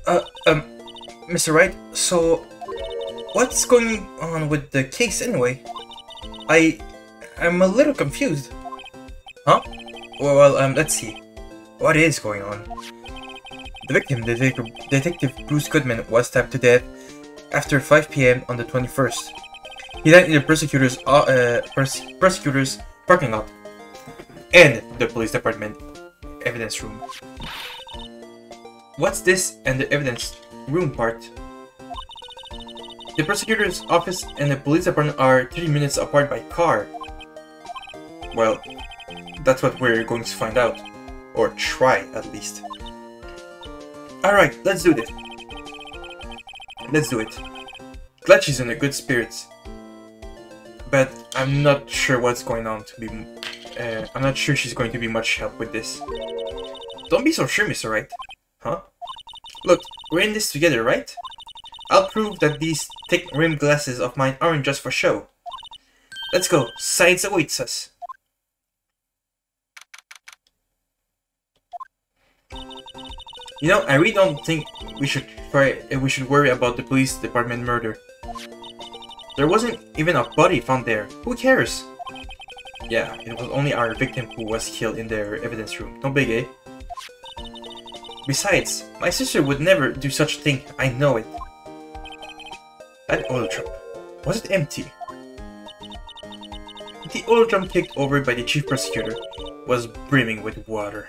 Uh, um, Mr. Wright, so what's going on with the case anyway? I'm a little confused. Huh? Let's see. What is going on? The victim, Detective Bruce Goodman, was stabbed to death after 5 p.m. on the 21st. He died in the prosecutor's parking lot and the police department evidence room. What's this and the evidence room part? The prosecutor's office and the police department are 30 minutes apart by car. Well, that's what we're going to find out. Or try, at least. Alright, let's do this. Let's do it. Glad she's in a good spirits. But I'm not sure what's going on to be... I'm not sure she's going to be much help with this. Don't be so sure, Mr. Wright. Huh? Look, we're in this together, right? I'll prove that these thick rimmed glasses of mine aren't just for show. Let's go. Science awaits us. You know, I really don't think we should worry about the police department murder. There wasn't even a body found there. Who cares? Yeah, it was only our victim who was killed in their evidence room. No big, eh? Besides, my sister would never do such a thing. I know it. That oil drum. Was it empty? The oil drum kicked over by the chief prosecutor was brimming with water.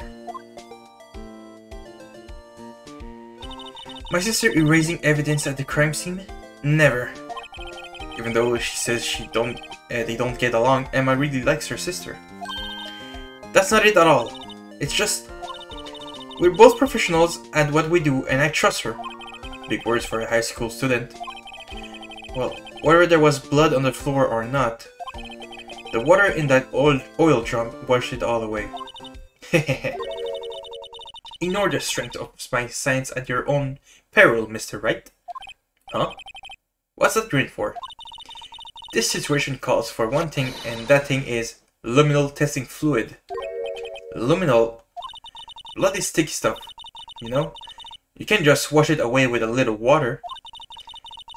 My sister erasing evidence at the crime scene? Never. Even though she says they don't get along, Emma really likes her sister. That's not it at all. It's just... we're both professionals at what we do and I trust her. Big words for a high school student. Well, whether there was blood on the floor or not, the water in that oil drum washed it all away. Ignore the strength of my science at your own peril, Mr. Wright. Huh? What's that grin for? This situation calls for one thing, and that thing is luminol testing fluid. Luminol? Blood is sticky stuff, you know? You can't just wash it away with a little water.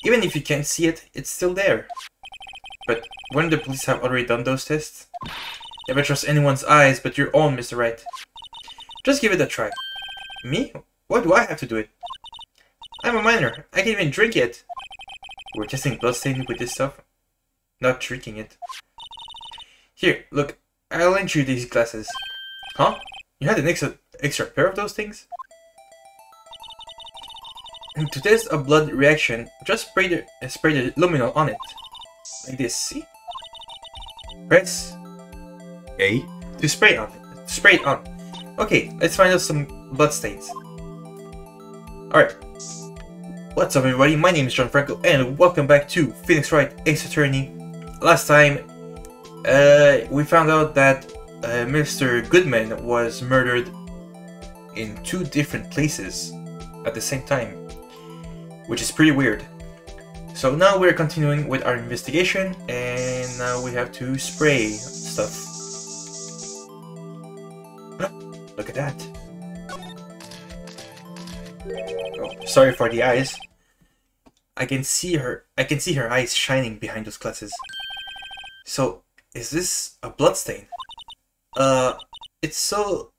Even if you can't see it, it's still there. But when the police have already done those tests, never trust anyone's eyes but your own, Mr. Wright. Just give it a try. Me? Why do I have to do it? I'm a minor. I can't even drink it. We're testing bloodstain with this stuff. Not drinking it. Here, look. I'll lend you these glasses. Huh? You had an extra pair of those things? And to test a blood reaction, just spray the luminol on it. Like this, see? Press A to spray it on. Okay, let's find out some blood stains. Alright. What's up everybody, my name is John Franco and welcome back to Phoenix Wright Ace Attorney. Last time, we found out that Mr. Goodman was murdered in 2 different places at the same time, which is pretty weird. So now we're continuing with our investigation and now we have to spray stuff. Look at that. Oh, sorry for the eyes. I can see her eyes shining behind those glasses. So, is this a bloodstain? It's so...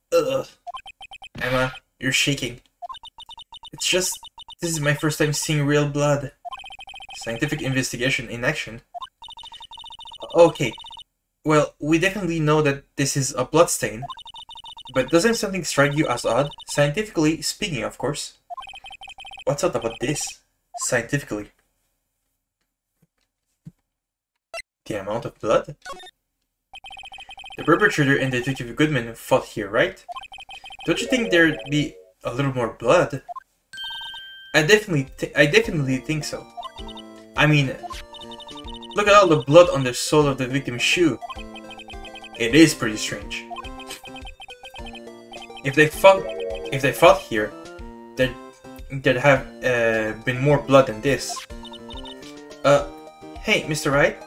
Emma, you're shaking. It's just... this is my first time seeing real blood. Scientific investigation in action. Okay. Well, we definitely know that this is a bloodstain. But doesn't something strike you as odd? Scientifically speaking, of course. What's odd about this? Scientifically. The amount of blood? The perpetrator and Detective Goodman fought here, right? Don't you think there'd be a little more blood? I definitely think so. I mean, look at all the blood on the sole of the victim's shoe. It is pretty strange. If they fought here, there'd have been more blood than this. Hey, Mr. Wright.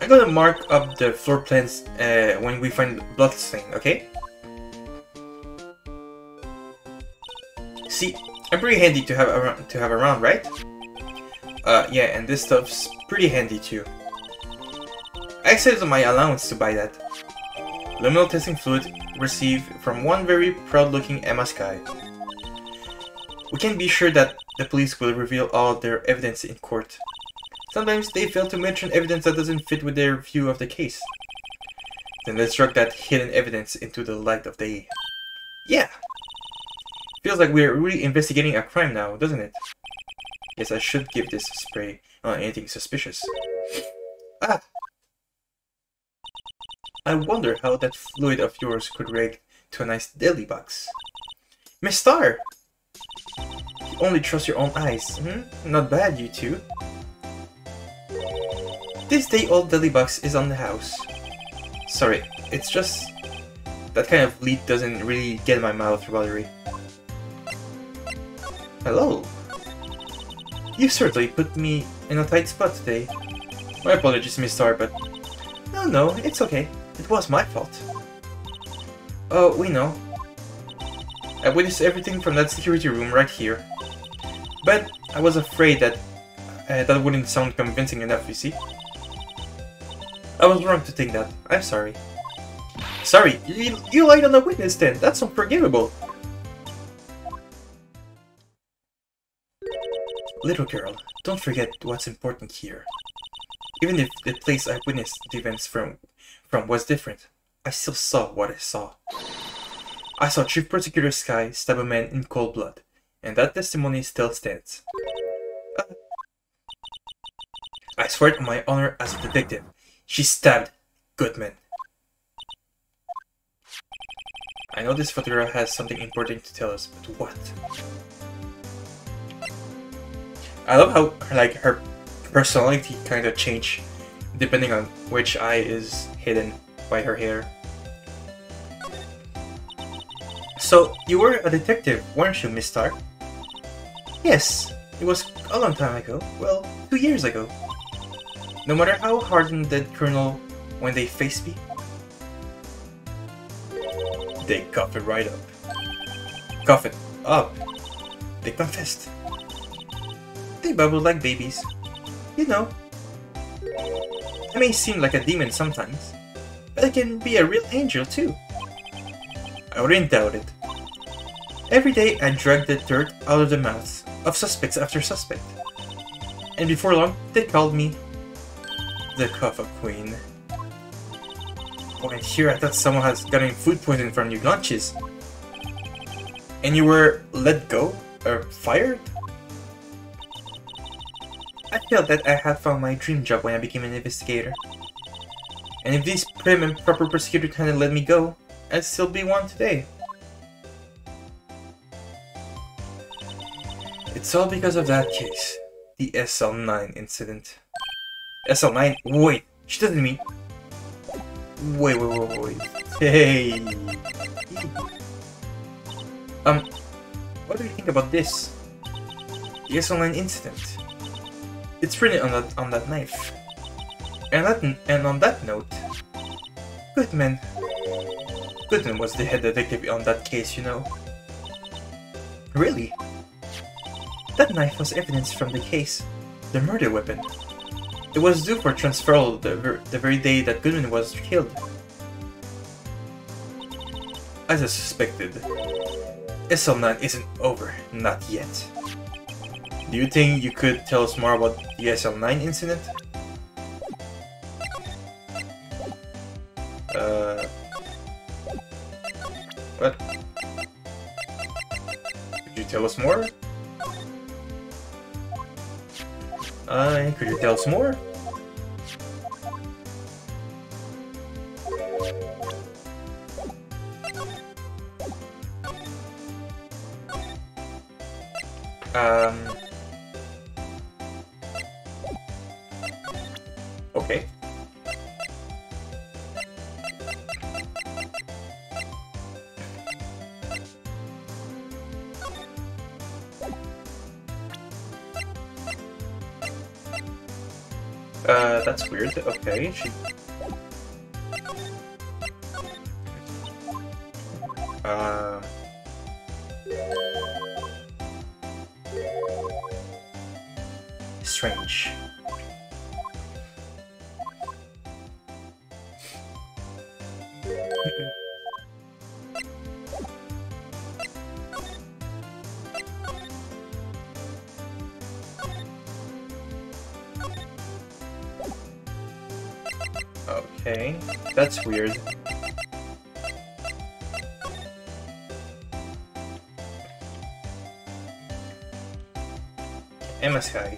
I'm gonna mark up the floor plans when we find blood stain, okay? See, I'm pretty handy to have around, right? Yeah, and this stuff's pretty handy too. I accepted my allowance to buy that. Luminal testing fluid received from one very proud-looking Emma Sky. We can be sure that the police will reveal all their evidence in court. Sometimes they fail to mention evidence that doesn't fit with their view of the case. Then let's drag that hidden evidence into the light of day. Yeah! Feels like we're really investigating a crime now, doesn't it? Yes, I should give this a spray on anything suspicious. Ah! I wonder how that fluid of yours could react to a nice deli box. Miss Star! You only trust your own eyes, hmm? Not bad, you two. This day-old deli box is on the house. Sorry, it's just... that kind of lead doesn't really get in my mouth, Valerie. Hello. You certainly put me in a tight spot today. My apologies, Miss Star, but... No, it's okay. It was my fault. Oh, we know. I witnessed everything from that security room right here. But I was afraid that that wouldn't sound convincing enough, you see? I was wrong to think that. I'm sorry. Sorry, you lied on the witness then. That's unforgivable. Little girl, don't forget what's important here. Even if the place I witnessed the events from was different, I still saw what I saw. I saw Chief Prosecutor Sky stab a man in cold blood, and that testimony still stands. I swear it on my honor as a detective, she stabbed Goodman. I know this photograph has something important to tell us, but what? I love how her personality kind of changed depending on which eye is hidden by her hair. So, you were a detective, weren't you, Miss Stark? Yes, it was a long time ago. Well, 2 years ago. No matter how hardened the colonel when they faced me, they coughed it right up. Cough it up. They confessed. They babbled like babies. You know. I may seem like a demon sometimes, but I can be a real angel too. I wouldn't doubt it. Every day I dragged the dirt out of the mouths of suspects after suspect. And before long, they called me the Kaffa Queen. Oh, and here I thought someone has gotten food poisoning from your lunches. And you were let go? Or fired? I felt that I had found my dream job when I became an investigator. And if this prim and proper prosecutor hadn't let me go, I'd still be one today. It's all because of that case. The SL9 incident. SL9? Wait, she doesn't mean... Wait. Hey! What do you think about this? The SL9 incident. It's written on that knife. And on that note, Goodman was the head detective on that case, you know. Really? That knife was evidence from the case, the murder weapon. It was due for transferal the very day that Goodman was killed. As I suspected, SL9 isn't over, not yet. Do you think you could tell us more about the SL9 incident? What? Could you tell us more? Could you tell us more? Okay. That's weird. Okay, she... strange. Okay, that's weird. Emma Sky.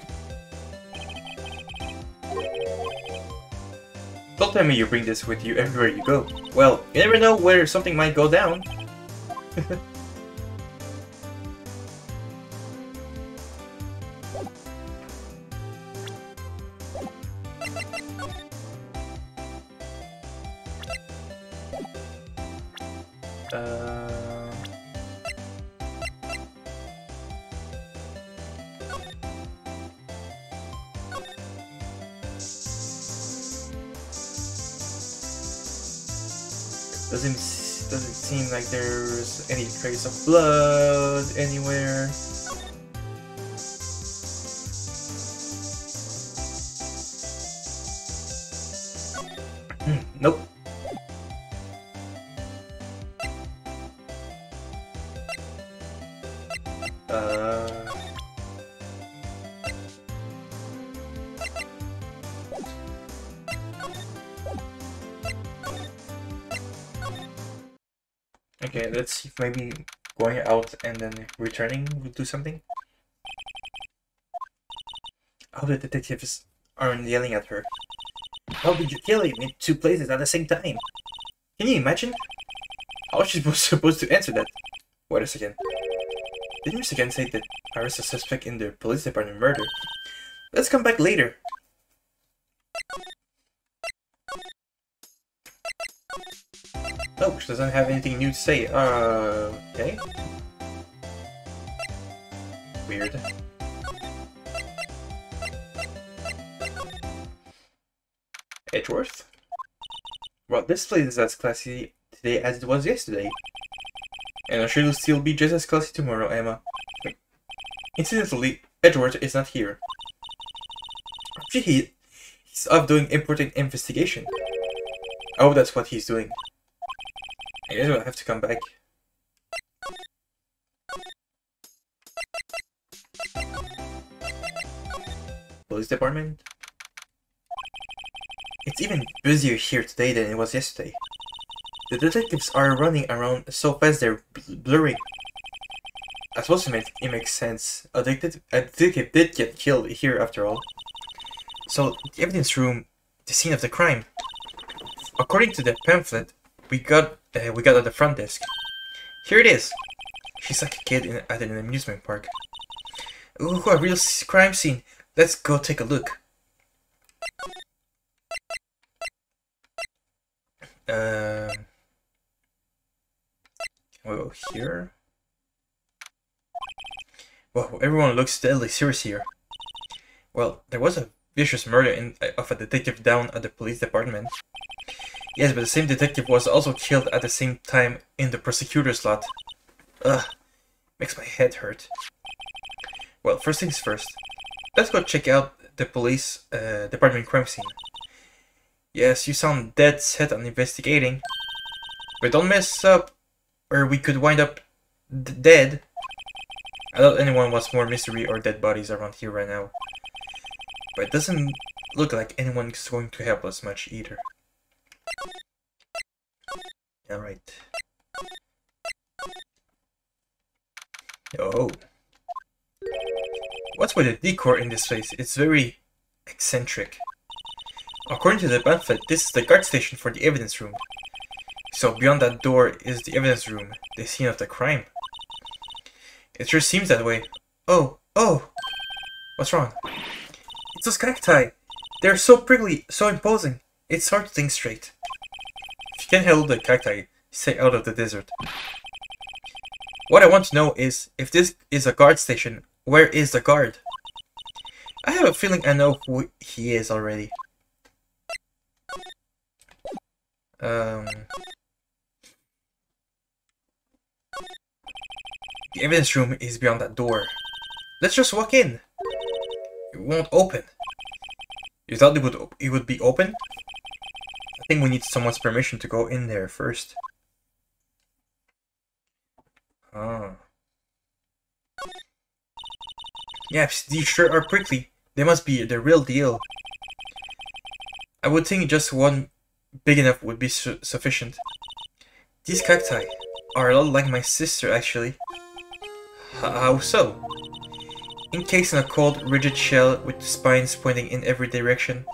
Don't tell me you bring this with you everywhere you go. Well, you never know where something might go down. Doesn't seem like there's any trace of blood anywhere. Nope. Okay, let's see if maybe going out and then returning will do something. Oh, the detectives aren't yelling at her. How did you kill him in two places at the same time? Can you imagine? How is she supposed to answer that? Wait a second. Didn't Mr. Gen say that arrest a suspect in the police department murder? Let's come back later. Oh, she doesn't have anything new to say. Okay. Weird. Edgeworth? Well, this place is as classy today as it was yesterday. And I'm sure it'll still be just as classy tomorrow, Emma. Incidentally, Edgeworth is not here. He's off doing important investigation. Oh, that's what he's doing. I guess we'll have to come back. Police department? It's even busier here today than it was yesterday. The detectives are running around so fast they're blurry. I suppose it makes sense. A detective did get killed here after all. So, the evidence room, the scene of the crime. According to the pamphlet we got at the front desk. Here it is. She's like a kid at an amusement park. Ooh, a real crime scene. Let's go take a look. Can we go here? Whoa, everyone looks deadly serious here. Well, there was a vicious murder of a detective down at the police department. Yes, but the same detective was also killed at the same time in the prosecutor's lot. Ugh, makes my head hurt. Well, first things first. Let's go check out the police department crime scene. Yes, you sound dead set on investigating. But don't mess up, or we could wind up dead. I doubt anyone wants more mystery or dead bodies around here right now. But it doesn't look like anyone's going to help us much either. Alright. Oh. What's with the decor in this place? It's very eccentric. According to the pamphlet, this is the guard station for the evidence room. So beyond that door is the evidence room, the scene of the crime. It sure seems that way. Oh! What's wrong? It's those cacti! They're so prickly, so imposing. It's hard to think straight. If you can't handle the cacti, stay out of the desert. What I want to know is, if this is a guard station, where is the guard? I have a feeling I know who he is already. The evidence room is beyond that door. Let's just walk in. won't open. You thought it would be open? I think we need someone's permission to go in there first. Ah. Yaps, these sure are prickly. They must be the real deal. I would think just one big enough would be sufficient. These cacti are a lot like my sister, actually. How so? Encased in a cold, rigid shell with spines pointing in every direction.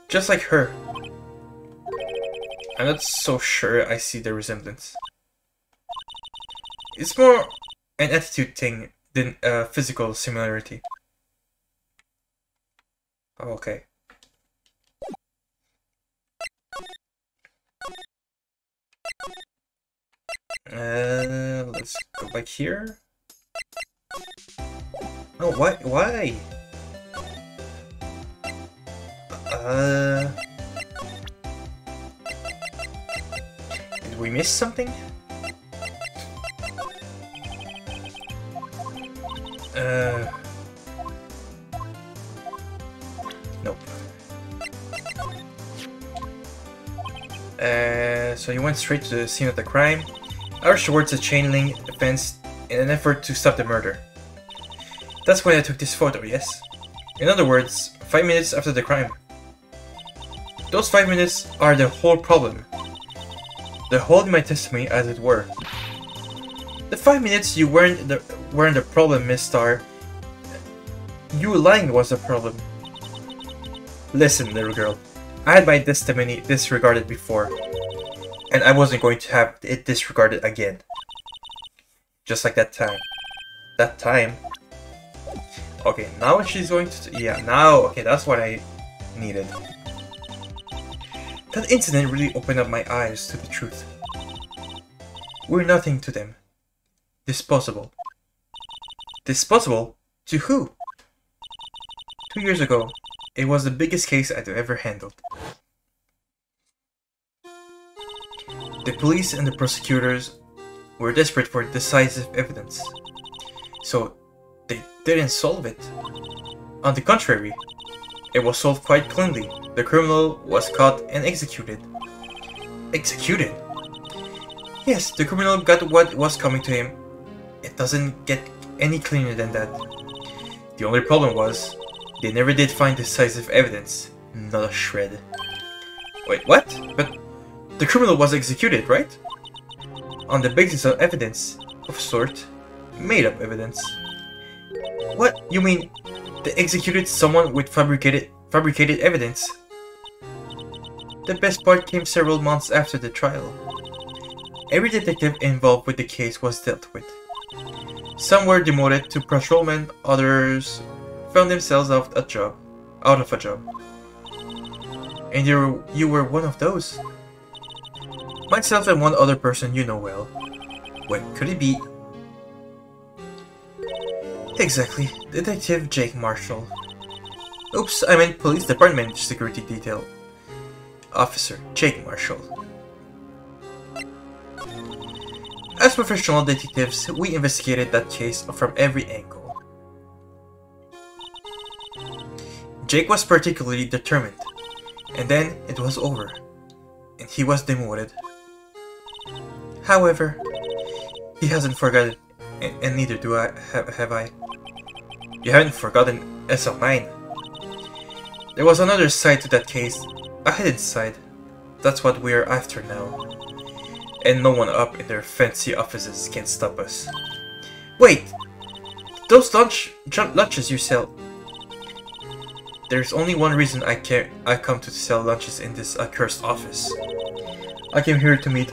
Just like her. I'm not so sure I see the resemblance. It's more an attitude thing than a physical similarity. Okay. Let's go back here. Oh, why? Did we miss something? Nope. So you went straight to the scene of the crime, arched towards the chain link fence in an effort to stop the murder. That's when I took this photo, yes? In other words, 5 minutes after the crime. Those 5 minutes are the whole problem. The whole of my testimony, as it were. The 5 minutes you weren't the problem, Miss Star. You lying was the problem. Listen, little girl. I had my testimony disregarded before, and I wasn't going to have it disregarded again. Just like that time. That time? Okay, now she's going to... Yeah, now... Okay, that's what I needed. That incident really opened up my eyes to the truth. We're nothing to them. Disposable. Disposable? To who? 2 years ago, it was the biggest case I'd ever handled. The police and the prosecutors were desperate for decisive evidence, so they didn't solve it. On the contrary, it was solved quite cleanly. The criminal was caught and executed. Executed? Yes, the criminal got what was coming to him. It doesn't get any cleaner than that. The only problem was, they never did find decisive evidence. Not a shred. Wait, what? But the criminal was executed, right? On the basis of evidence, of sort. Made-up evidence. What? You mean, they executed someone with fabricated evidence? The best part came several months after the trial. Every detective involved with the case was dealt with. Some were demoted to patrolmen, others found themselves out of a job. And you were one of those. Myself and one other person you know well. What could it be? Exactly, Detective Jake Marshall. Oops, I meant Police Department Security Detail. Officer Jake Marshall. As professional detectives, we investigated that case from every angle. Jake was particularly determined, and then it was over, and he was demoted. However, he hasn't forgotten, and neither do I, have I. You haven't forgotten SL9. There was another side to that case, a hidden side. That's what we're after now. And no one up in their fancy offices can stop us. Wait! Those lunches you sell... There's only one reason I come to sell lunches in this accursed office. I came here to meet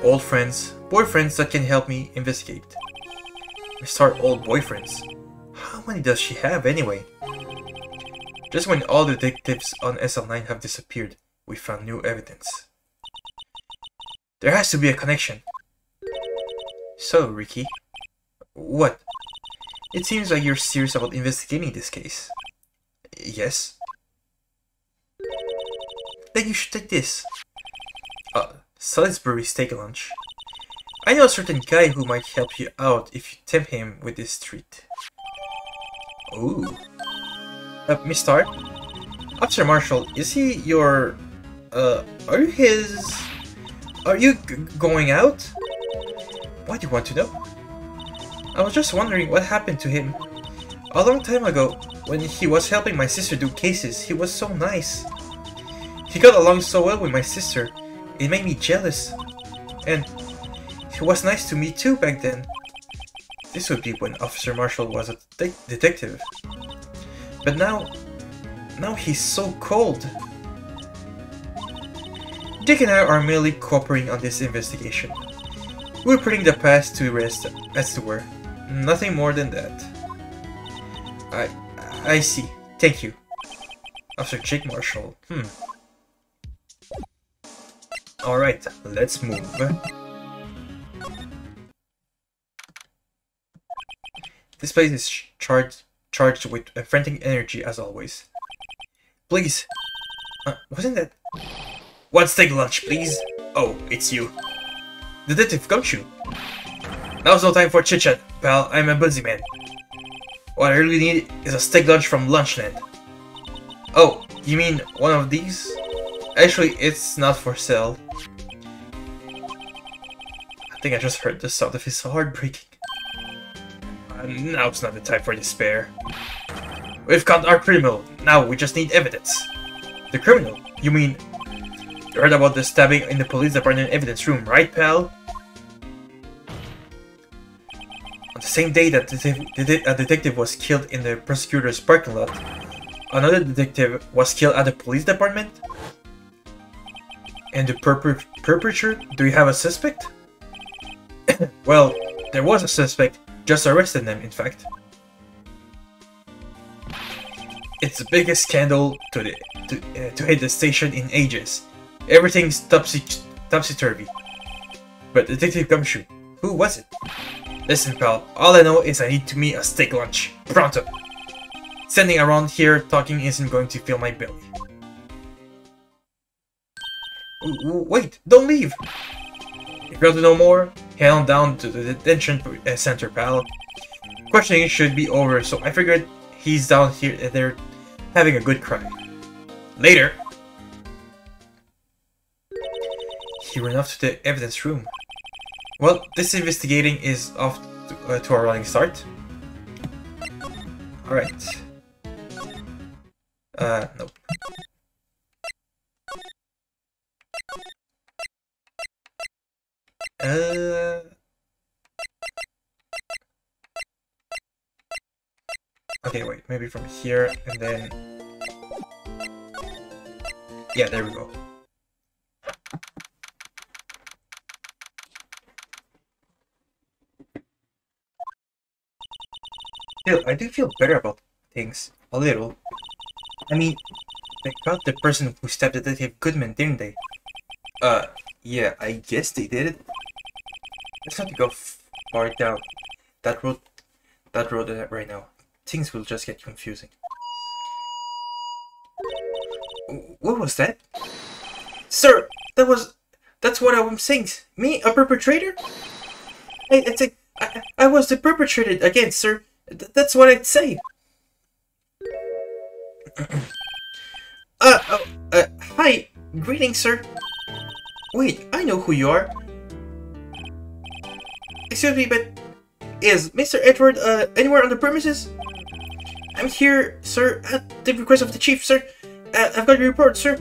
old friends, boyfriends that can help me investigate. Start old boyfriends. How many does she have anyway? Just when all the detectives on SL9 have disappeared, we found new evidence. There has to be a connection. So, Ricky. What? It seems like you're serious about investigating this case. Yes? Then you should take this. Salisbury steak lunch. I know a certain guy who might help you out if you tempt him with this treat. Ooh. Miss Star? Officer Marshall, is he your... are you his... Are you going out? Why do you want to know? I was just wondering what happened to him. A long time ago, when he was helping my sister do cases, he was so nice. He got along so well with my sister, it made me jealous. And he was nice to me too back then. This would be when Officer Marshall was a detective. But now he's so cold. Dick and I are merely cooperating on this investigation. We're putting the past to rest, as it were. Nothing more than that. I see. Thank you. Officer Jake Marshall. Alright, let's move. This place is charged with frantic energy as always. Please. Wasn't that... One steak lunch, please. Oh, it's you. Detective Gumshoe. Now's no time for chit-chat, pal. I'm a busy man. What I really need is a steak lunch from Lunchland. Oh, you mean one of these? Actually, it's not for sale. I think I just heard the sound of his heart breaking. Now's not the time for despair. We've caught our criminal. Now we just need evidence. The criminal? You mean... You heard about the stabbing in the police department evidence room, right, pal? On the same day that a detective was killed in the prosecutor's parking lot, another detective was killed at the police department? And the perpetrator? Do you have a suspect? Well, there was a suspect. Just arrested them, in fact. It's the biggest scandal to hit the station in ages. Everything's topsy-turvy. But Detective Gumshoe, who was it? Listen, pal, all I know is I need to meet a steak lunch. Pronto! Standing around here talking isn't going to fill my belly. Wait, don't leave! If you want to know more, head on down to the detention center, pal. Questioning should be over, so I figured he's down here and they're having a good cry. Later! He ran off to the evidence room. Well, this investigating is off to a running start. Alright. Nope. Okay, wait, maybe from here, and then... Yeah, there we go. Still, I do feel better about things. A little. I mean, they got the person who stabbed Detective Goodman, didn't they? Yeah, I guess they did. Let's not go far down that road right now. Things will just get confusing. What was that? Sir, that's what I'm saying. Me, a perpetrator? I was the perpetrator again, sir. That's what I'd say. Hi. Greetings, sir. Wait, I know who you are. Excuse me, but is Mr. Edward, anywhere on the premises? I'm here, sir, at the request of the chief, sir. I've got your report, sir.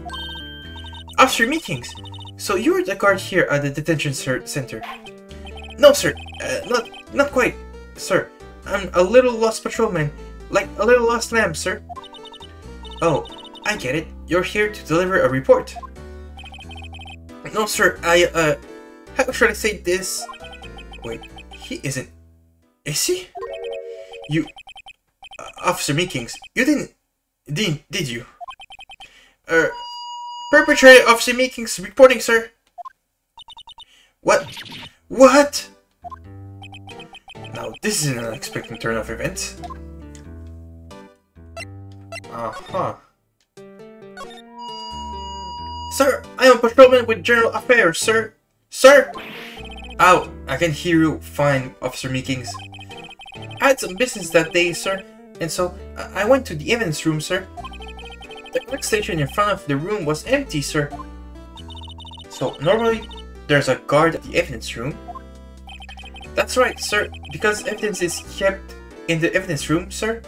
Officer Meekings. So you're the guard here at the detention center? No, sir. Not quite, sir. I'm a little lost patrolman, like a little lost lamb, sir. Oh, I get it. You're here to deliver a report. No, sir. How should I say this? Wait, he isn't. Is he? You, Officer Meekings, you did you? Perpetrator Officer Meekings reporting, sir. What? What? Now, this is an unexpected turn of events. Sir, I am a patrolman with General Affairs, sir. Sir! Ow, I can hear you fine, Officer Meekings. I had some business that day, sir. And so I went to the evidence room, sir. The workstation in front of the room was empty, sir. So normally there's a guard at the evidence room. That's right, sir, because evidence is kept in the evidence room, sir.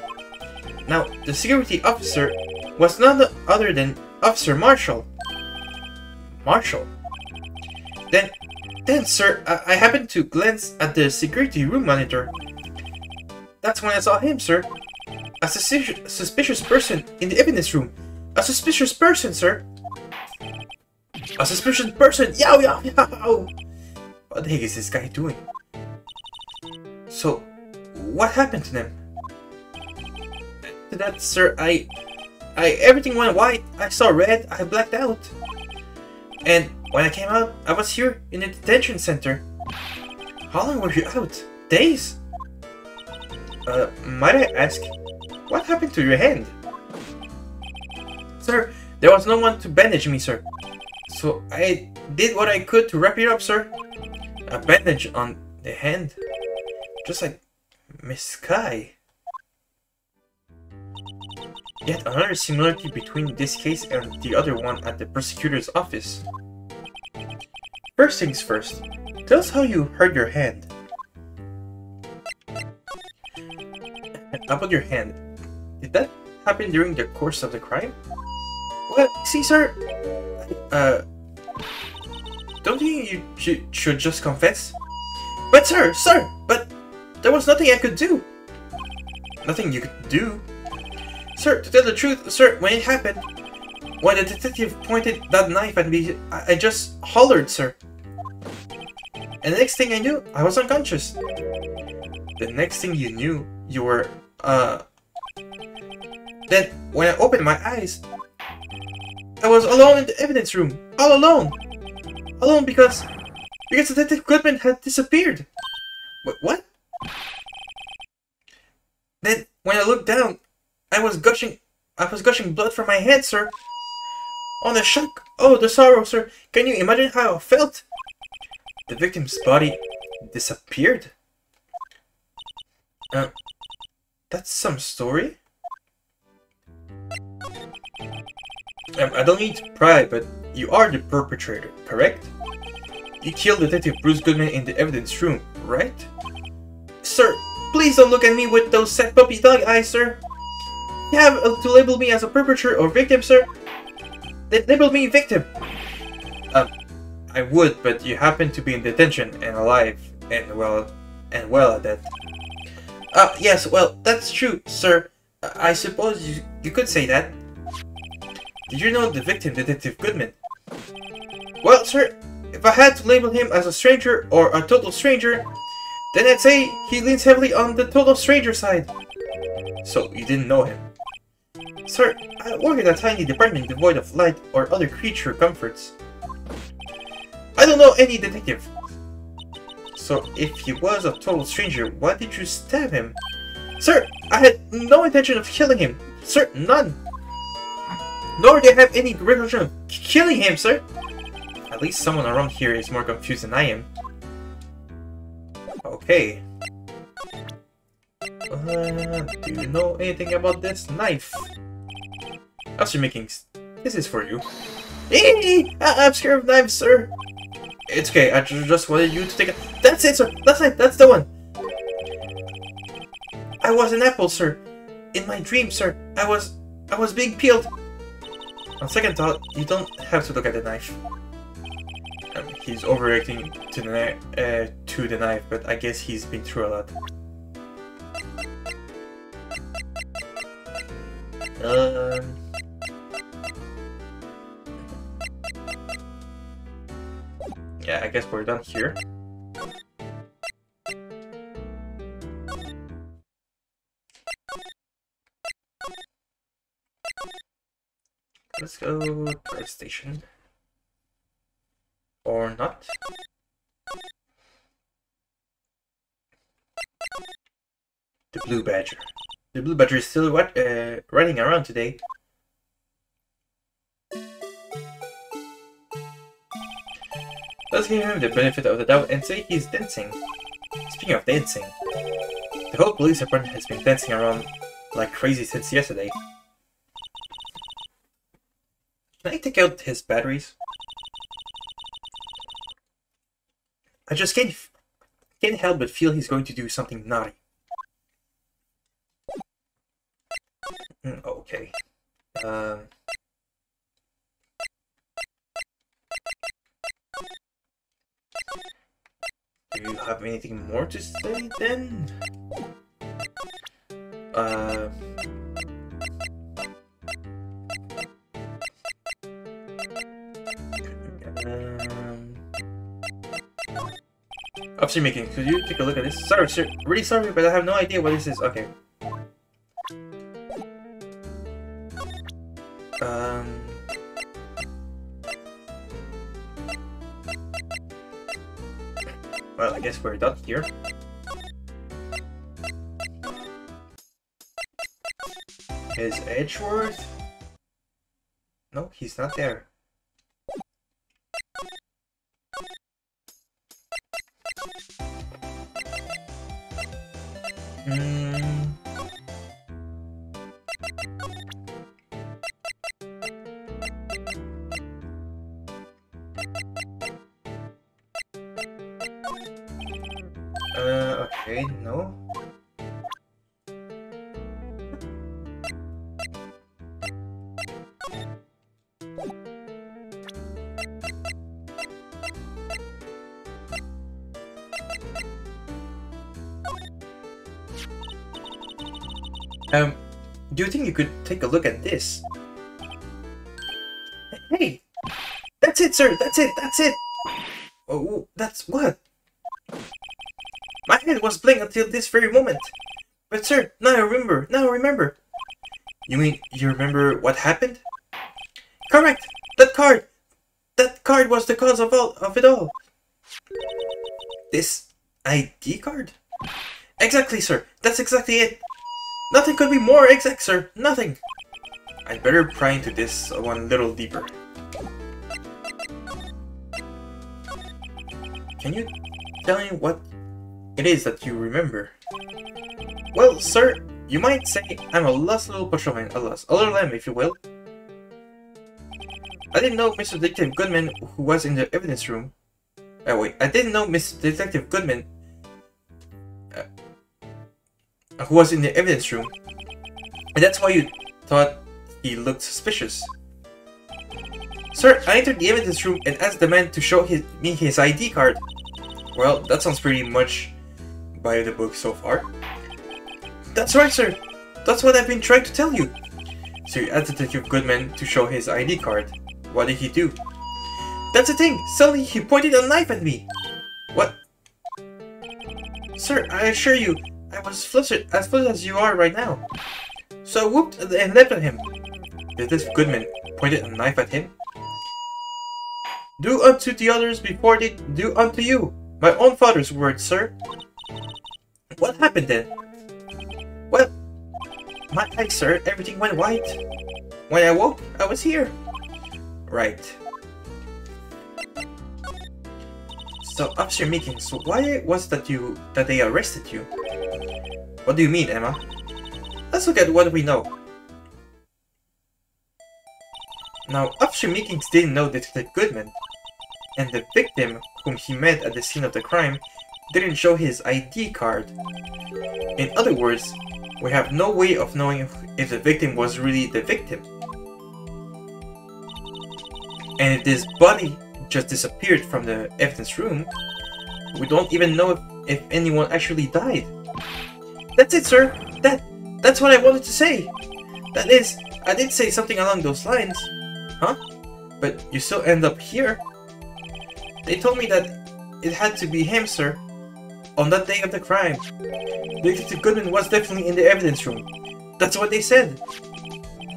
Now, the security officer was none other than Officer Marshall. Marshall? Then, sir, I happened to glance at the security room monitor. That's when I saw him, sir. A suspicious person in the evidence room. A suspicious person, sir. A suspicious person! Yow, yow, yow! What the heck is this guy doing? So, what happened to them? To that, sir, everything went white. I saw red. I blacked out. And when I came out, I was here in the detention center. How long were you out? Days? Might I ask, what happened to your hand? Sir, there was no one to bandage me, sir. So I did what I could to wrap it up, sir. A bandage on the hand. Just like Miss Sky. Yet another similarity between this case and the other one at the prosecutor's office. First things first, tell us how you hurt your hand. About your hand, did that happen during the course of the crime? Well, see, sir, don't you should just confess? But sir, but there was nothing I could do. Nothing you could do? Sir, to tell the truth, sir, when it happened, when the detective pointed that knife at me, I just hollered, sir. And the next thing I knew, I was unconscious. The next thing you knew, you were, Then, when I opened my eyes, I was alone in the evidence room. All alone. Alone because Detective Goodman had disappeared. What? Then, when I looked down, I was gushing blood from my head, sir. Oh, the shock. Oh, the sorrow, sir. Can you imagine how I felt? The victim's body disappeared? That's some story? I don't mean to pry, but you are the perpetrator, correct? You killed Detective Bruce Goodman in the evidence room, right? Sir, please don't look at me with those sad puppy dog eyes, sir. You have to label me as a perpetrator or victim, sir. Then label me victim. I would, but you happen to be in detention and alive and well at that. Yes, well, that's true, sir. I suppose you could say that. Did you know the victim, Detective Goodman? Well, sir, if I had to label him as a stranger or a total stranger, then I'd say he leans heavily on the total stranger side. So, you didn't know him? Sir, I work in a tiny department devoid of light or other creature comforts. I don't know any detective. So, if he was a total stranger, why did you stab him? Sir, I had no intention of killing him. Sir, none. Nor do I have any recollection of killing him, sir. At least someone around here is more confused than I am. Okay. Do you know anything about this knife? After making... This is for you. I'm scared of knives, sir. It's okay, I just wanted you to take it. That's it, sir. That's the one. I was an apple, sir. In my dream, sir. I was being peeled. On second thought, you don't have to look at the knife. He's overreacting to the knife, but I guess he's been through a lot. Yeah, I guess we're done here. Let's go to the station. Or not. The Blue Badger. The Blue Badger is still running around today. Let's give him the benefit of the doubt and say he's dancing. Speaking of dancing, the whole police department has been dancing around like crazy since yesterday. Can I take out his batteries? I just can't help but feel he's going to do something naughty. Okay. Do you have anything more to say then? Officer Meeking, could you take a look at this? Sorry, sir. Really sorry, but I have no idea what this is. Okay. Well, I guess we're done here. Is Edgeworth? No, he's not there. Okay, no. Do you think you could take a look at this? Hey! That's it, sir! That's it! That's it! Oh, that's what? My head was blank until this very moment. But sir, now I remember! Now I remember! You mean you remember what happened? Correct! That card! That card was the cause of it all! This ID card? Exactly, sir! That's exactly it! Nothing could be more exact, sir! Nothing! I'd better pry into this one little deeper. Can you tell me what it is that you remember? Well, sir, you might say I'm a lost little patrolman, a little lamb, if you will. I didn't know Mr. Detective Goodman, who was in the evidence room. I didn't know Mr. Detective Goodman, who was in the evidence room, and that's why you thought he looked suspicious. Sir, I entered the evidence room and asked the man to show me his ID card. Well, that sounds pretty much by the book so far. That's right, sir. That's what I've been trying to tell you. So you asked Detective Goodman to show his ID card. What did he do? That's the thing. Suddenly he pointed a knife at me. What? Sir, I assure you, I was flustered as you are right now. So I whooped and leapt at him. Detective Goodman pointed a knife at him. Do unto the others before they do unto you. My own father's words, sir. What happened then? Well, my eyes, sir, everything went white. When I woke, I was here. Right. So, Officer Meeking, so why was that they arrested you? What do you mean, Emma? Let's look at what we know. Now, Officer Meekins didn't know Detective Goodman, and the victim, whom he met at the scene of the crime, didn't show his ID card. In other words, we have no way of knowing if the victim was really the victim. And if this body just disappeared from the evidence room, we don't even know if anyone actually died. That's it, sir! That's what I wanted to say! That is, I did say something along those lines. Huh? But you still end up here? They told me that it had to be him, sir. On that day of the crime. Detective Goodman was definitely in the evidence room. That's what they said.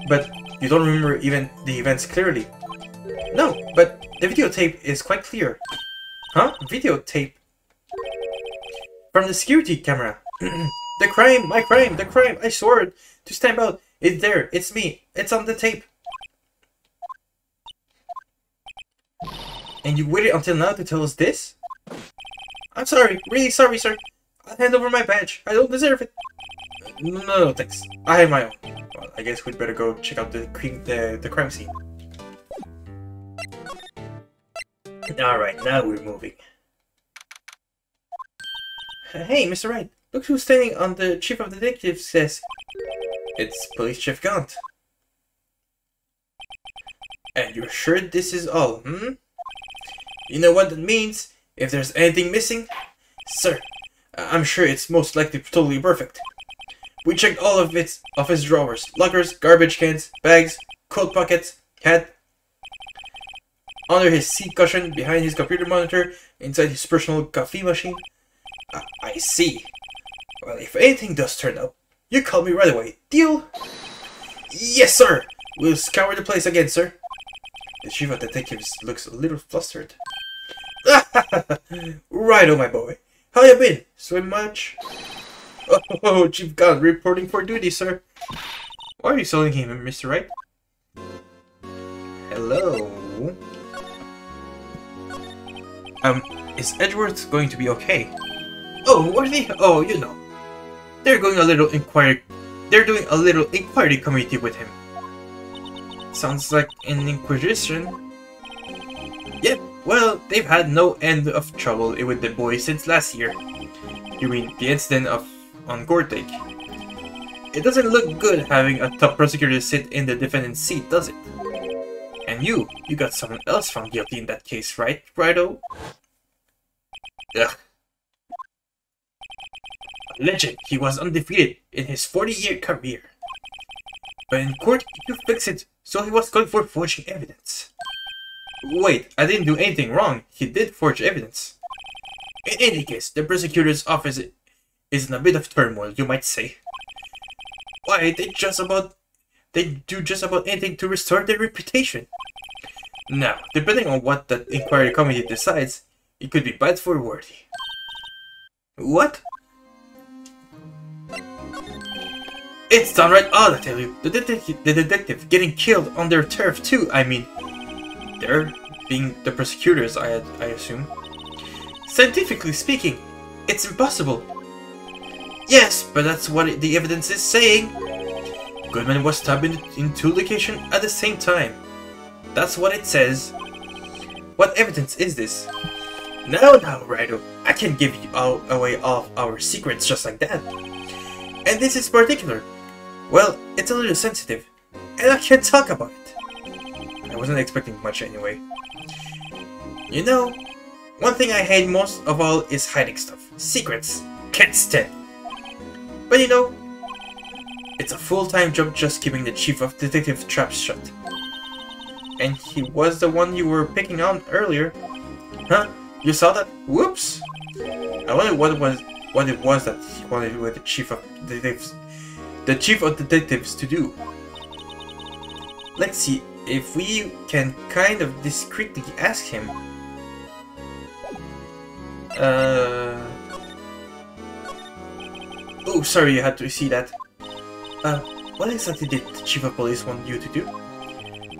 But you don't remember even the events clearly. No, but the videotape is quite clear. Huh? Videotape? From the security camera. The crime, my crime, the crime, I swore to stamp out. It's there, it's me, it's on the tape. And you waited until now to tell us this? I'm sorry, really sorry, sir. I'll hand over my badge. I don't deserve it. No, thanks. I have my own. Well, I guess we'd better go check out the crime scene. Alright, now we're moving. Hey, Mr. Wright, look who's standing on the Chief of Detectives desk. It's Police Chief Gaunt. And you're sure this is all, hmm? You know what that means? If there's anything missing? Sir, I'm sure it's most likely totally perfect. We checked all of his drawers, lockers, garbage cans, bags, coat pockets, hat, under his seat cushion, behind his computer monitor, inside his personal coffee machine. I see. Well, if anything does turn up, you call me right away. Deal? Yes, sir! We'll scour the place again, sir. The Chief of Detectives looks a little flustered. Righto, my boy. How you been? Swim much? Oh, Chief Gaunt reporting for duty, sir. Why are you calling him, Mr. Wright? Hello? Is Edgeworth going to be okay? Oh, are they? Oh, you know. They're doing a little inquiry committee with him. Sounds like an inquisition. Yep, well, they've had no end of trouble with the boy since last year. You mean the incident on Gortek? It doesn't look good having a top prosecutor sit in the defendant's seat, does it? And you got someone else found guilty in that case, right, Righto? Ugh. A legend, he was undefeated in his 40-year career. But in court, you fixed it, so he was called for forging evidence. Wait, I didn't do anything wrong. He did forge evidence. In any case, the prosecutor's office is in a bit of turmoil, you might say. Why, they do just about anything to restore their reputation. Now, depending on what that inquiry committee decides, it could be bad for Worthy. What? It's downright odd, I tell you. The detective getting killed on their turf too, I mean. They're being the prosecutors, I assume. Scientifically speaking, it's impossible. Yes, but that's what the evidence is saying. Goodman was stabbed in two locations at the same time. That's what it says. What evidence is this? No, Righto. I can't give you away all of our secrets just like that. And this is particular. Well, it's a little sensitive, and I can't talk about it. I wasn't expecting much anyway. You know, one thing I hate most of all is hiding stuff. Secrets. Can't stand. But you know, it's a full-time job just keeping the Chief of Detective traps shut. And he was the one you were picking on earlier. Huh? You saw that? Whoops! I wonder what it was that he wanted with the Chief of Detectives to do. Let's see if we can kind of discreetly ask him. Oh, sorry you had to see that. What exactly did the Chief of Police want you to do?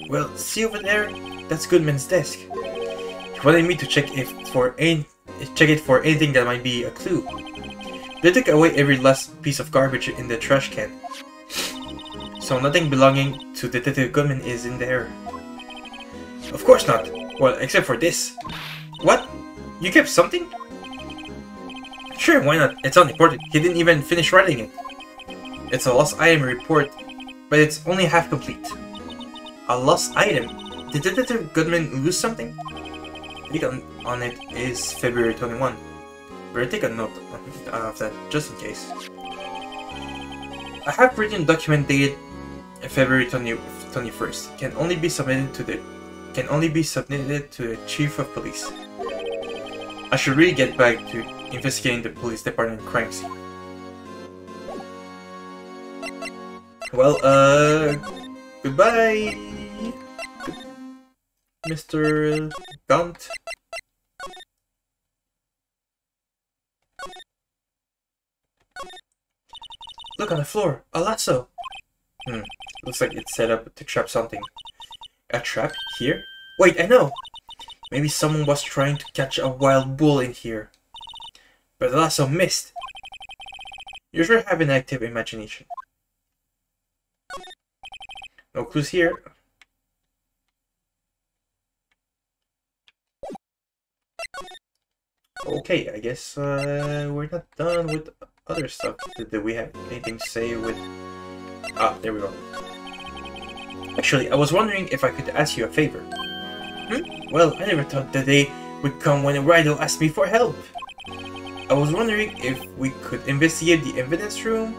Well, see over there? That's Goodman's desk. He wanted me to check it for anything that might be a clue. They took away every last piece of garbage in the trash can. So nothing belonging to Detective Goodman is in there. Of course not. Well, except for this. What? You kept something? Sure, why not? It's unimportant. He didn't even finish writing it. It's a lost item report, but it's only half complete. A lost item? Did Detective Goodman lose something? The date on it is February 21. Better take a note of that, just in case. I have written document dated February 21st. Can only be submitted to the Chief of Police. I should really get back to investigating the police department crime scene. Well, goodbye, Mr. Gaunt. Look on the floor, a lasso. Looks like it's set up to trap something. A trap? Here? Wait, I know! Maybe someone was trying to catch a wild bull in here. But the lasso missed. You sure have an active imagination. No clues here. Okay, I guess we're not done with other stuff. Did we have anything to say with... Ah, there we go. Actually, I was wondering if I could ask you a favor. Well, I never thought the day would come when Rido asked me for help. I was wondering if we could investigate the evidence room.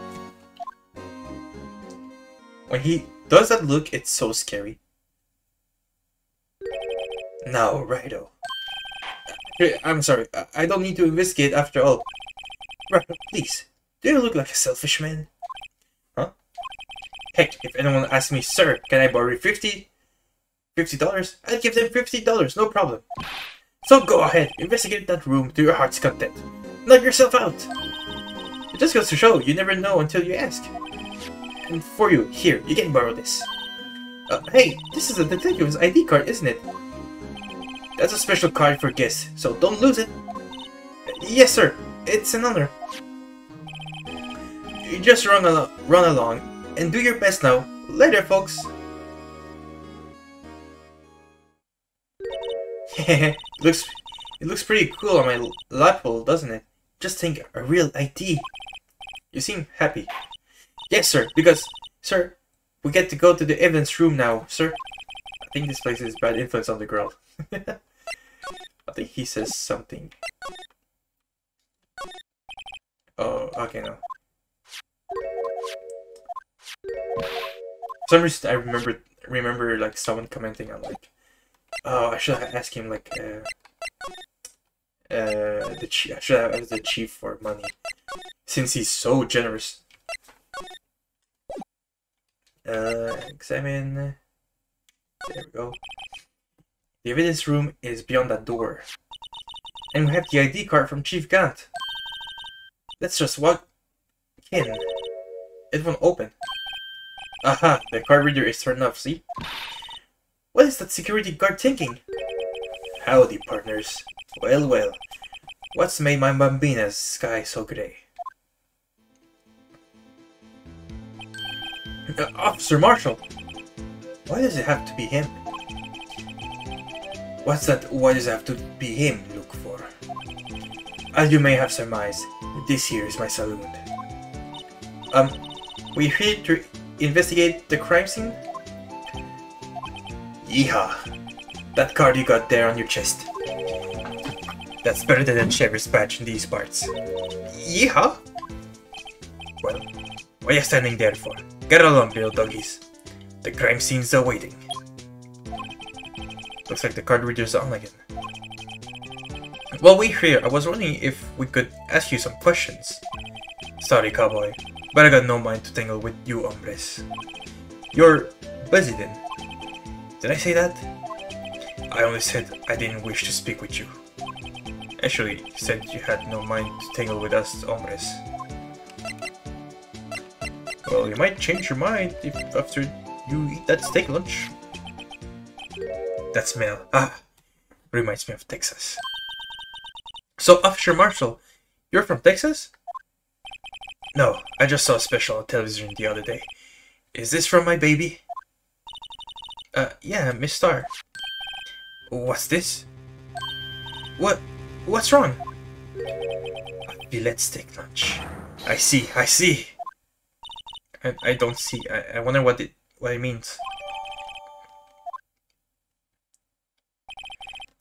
When he does that look, it's so scary. Now, Rido. I'm sorry, I don't need to investigate after all. Rido, please, do you look like a selfish man? Huh? Heck, if anyone asks me, sir, can I borrow $50? I'd give them $50, no problem. So go ahead, investigate that room to your heart's content. Knock yourself out! It just goes to show, you never know until you ask. And for you, here, you can borrow this. Hey, this is a detective's ID card, isn't it? That's a special card for guests, so don't lose it. Yes, sir. It's an honor. You just run along, and do your best now. Later, folks. it looks pretty cool on my lapel, doesn't it? Just think, a real ID. You seem happy. Yes, sir, because, sir, we get to go to the evidence room now, sir. I think this place is bad influence on the girl. I think he says something. Oh, okay, no. For some reason, I remember like someone commenting on like, oh, I should have asked him like, I should have asked the chief for money, since he's so generous. Examine. There we go. The evidence room is beyond that door. And we have the ID card from Chief Gant. Let's just walk in. It won't open. Aha, the card reader is turned off, see? What is that security guard thinking? Howdy, partners. Well, well. What's made my Bambina's sky so grey? Officer Marshall! Why does it have to be him? What's that why does it have to be him look for? As you may have surmised, this here is my saloon. We're here to investigate the crime scene? Yeehaw! That card you got there on your chest. That's better than a sheriff's badge in these parts. Yeehaw! Well, what are you standing there for? Get along, little doggies. The crime scene's awaiting. Looks like the card reader's on again. While we're here, I was wondering if we could ask you some questions. Sorry, cowboy, but I got no mind to tangle with you hombres. You're busy then. Did I say that? I only said I didn't wish to speak with you. Actually, you said you had no mind to tangle with us hombres. Well, you might change your mind if after you eat that steak lunch. That smell, reminds me of Texas. So, Officer Marshall, you're from Texas? No, I just saw a special on television the other day. Is this from my baby? Yeah, Miss Star. What's this? What's wrong? Filet steak lunch. I see. I don't see. I wonder what it means.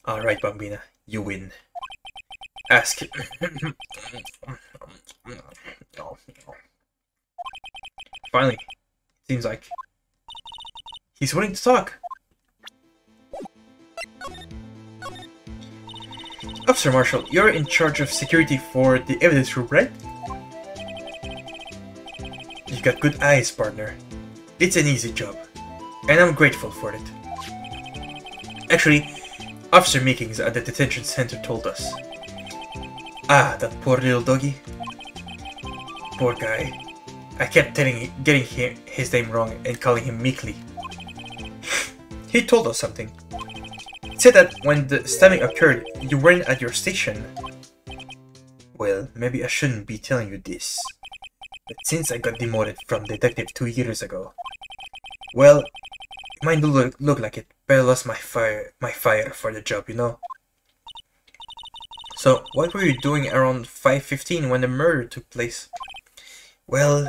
Alright, Bambina, you win. Ask. Finally, seems like he's willing to talk. Officer Marshall, you're in charge of security for the evidence room, right? You got good eyes, partner. It's an easy job, and I'm grateful for it. Actually, Officer Meekings at the detention center told us. Ah, that poor little doggy. Poor guy. I kept getting his name wrong and calling him Meekly. He told us something. He said that when the stabbing occurred, you weren't at your station. Well, maybe I shouldn't be telling you this. But since I got demoted from detective 2 years ago, well, it might look like it, but I lost my fire for the job, you know? So, what were you doing around 5:15 when the murder took place? Well,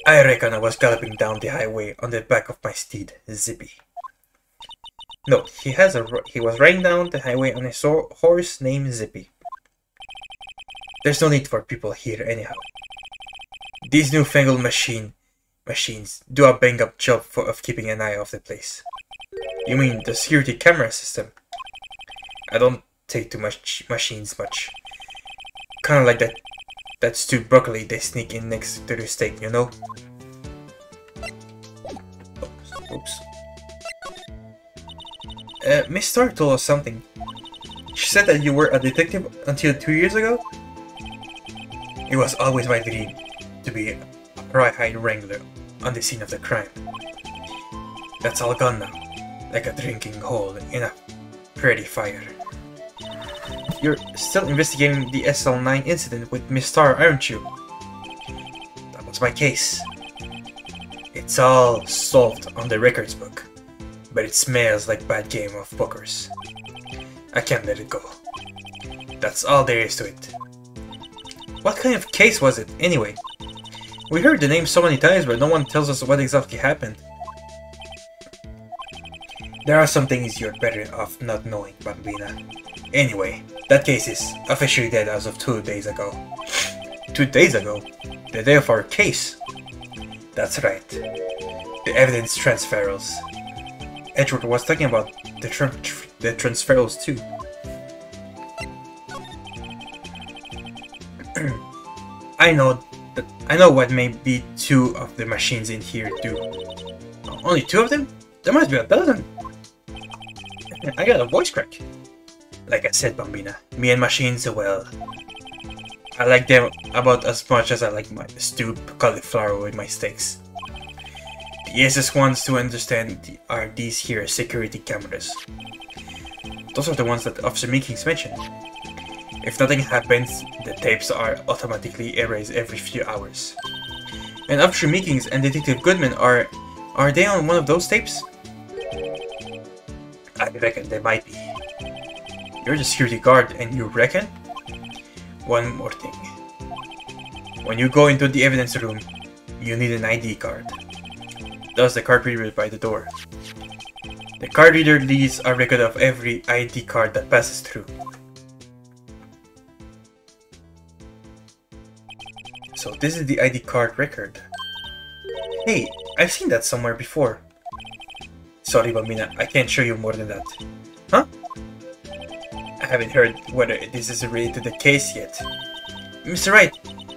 I reckon I was galloping down the highway on the back of my steed, Zippy. No, he was riding down the highway on a horse named Zippy. There's no need for people here anyhow. These newfangled machines do a bang-up job of keeping an eye off the place. You mean the security camera system? I don't take too much machines much. Kinda like that stewed broccoli they sneak in next to the steak, you know? Oops. Miss Starr told us something. She said that you were a detective until 2 years ago? It was always my dream to be a rawhide wrangler on the scene of the crime. That's all gone now, like a drinking hole in a pretty fire. You're still investigating the SL9 incident with Miss Starr, aren't you? That was my case. It's all solved on the records book, but it smells like bad game of poker's. I can't let it go. That's all there is to it. What kind of case was it, anyway? We heard the name so many times, but no one tells us what exactly happened. There are some things you're better off not knowing, Bambina. Anyway, that case is officially dead as of 2 days ago. 2 days ago? The day of our case? That's right. The evidence transferals. Edward was talking about the transferals too. I know what maybe 2 of the machines in here do. Only 2 of them? There must be a dozen. I got a voice crack. Like I said, Bambina, me and machines, well, I like them about as much as I like my stewed cauliflower with my steaks. The easiest ones to understand are these here security cameras. Those are the ones that Officer Meekins mentioned. If nothing happens, the tapes are automatically erased every few hours. And Officer Meekins and Detective Goodman are they on one of those tapes? I reckon they might be. You're the security guard and you reckon? One more thing. When you go into the evidence room, you need an ID card. That's the card reader by the door. The card reader leaves a record of every ID card that passes through. So this is the ID card record. Hey, I've seen that somewhere before. Sorry, Bambina, I can't show you more than that. Huh? I haven't heard whether this is related to the case yet. Mr. Wright,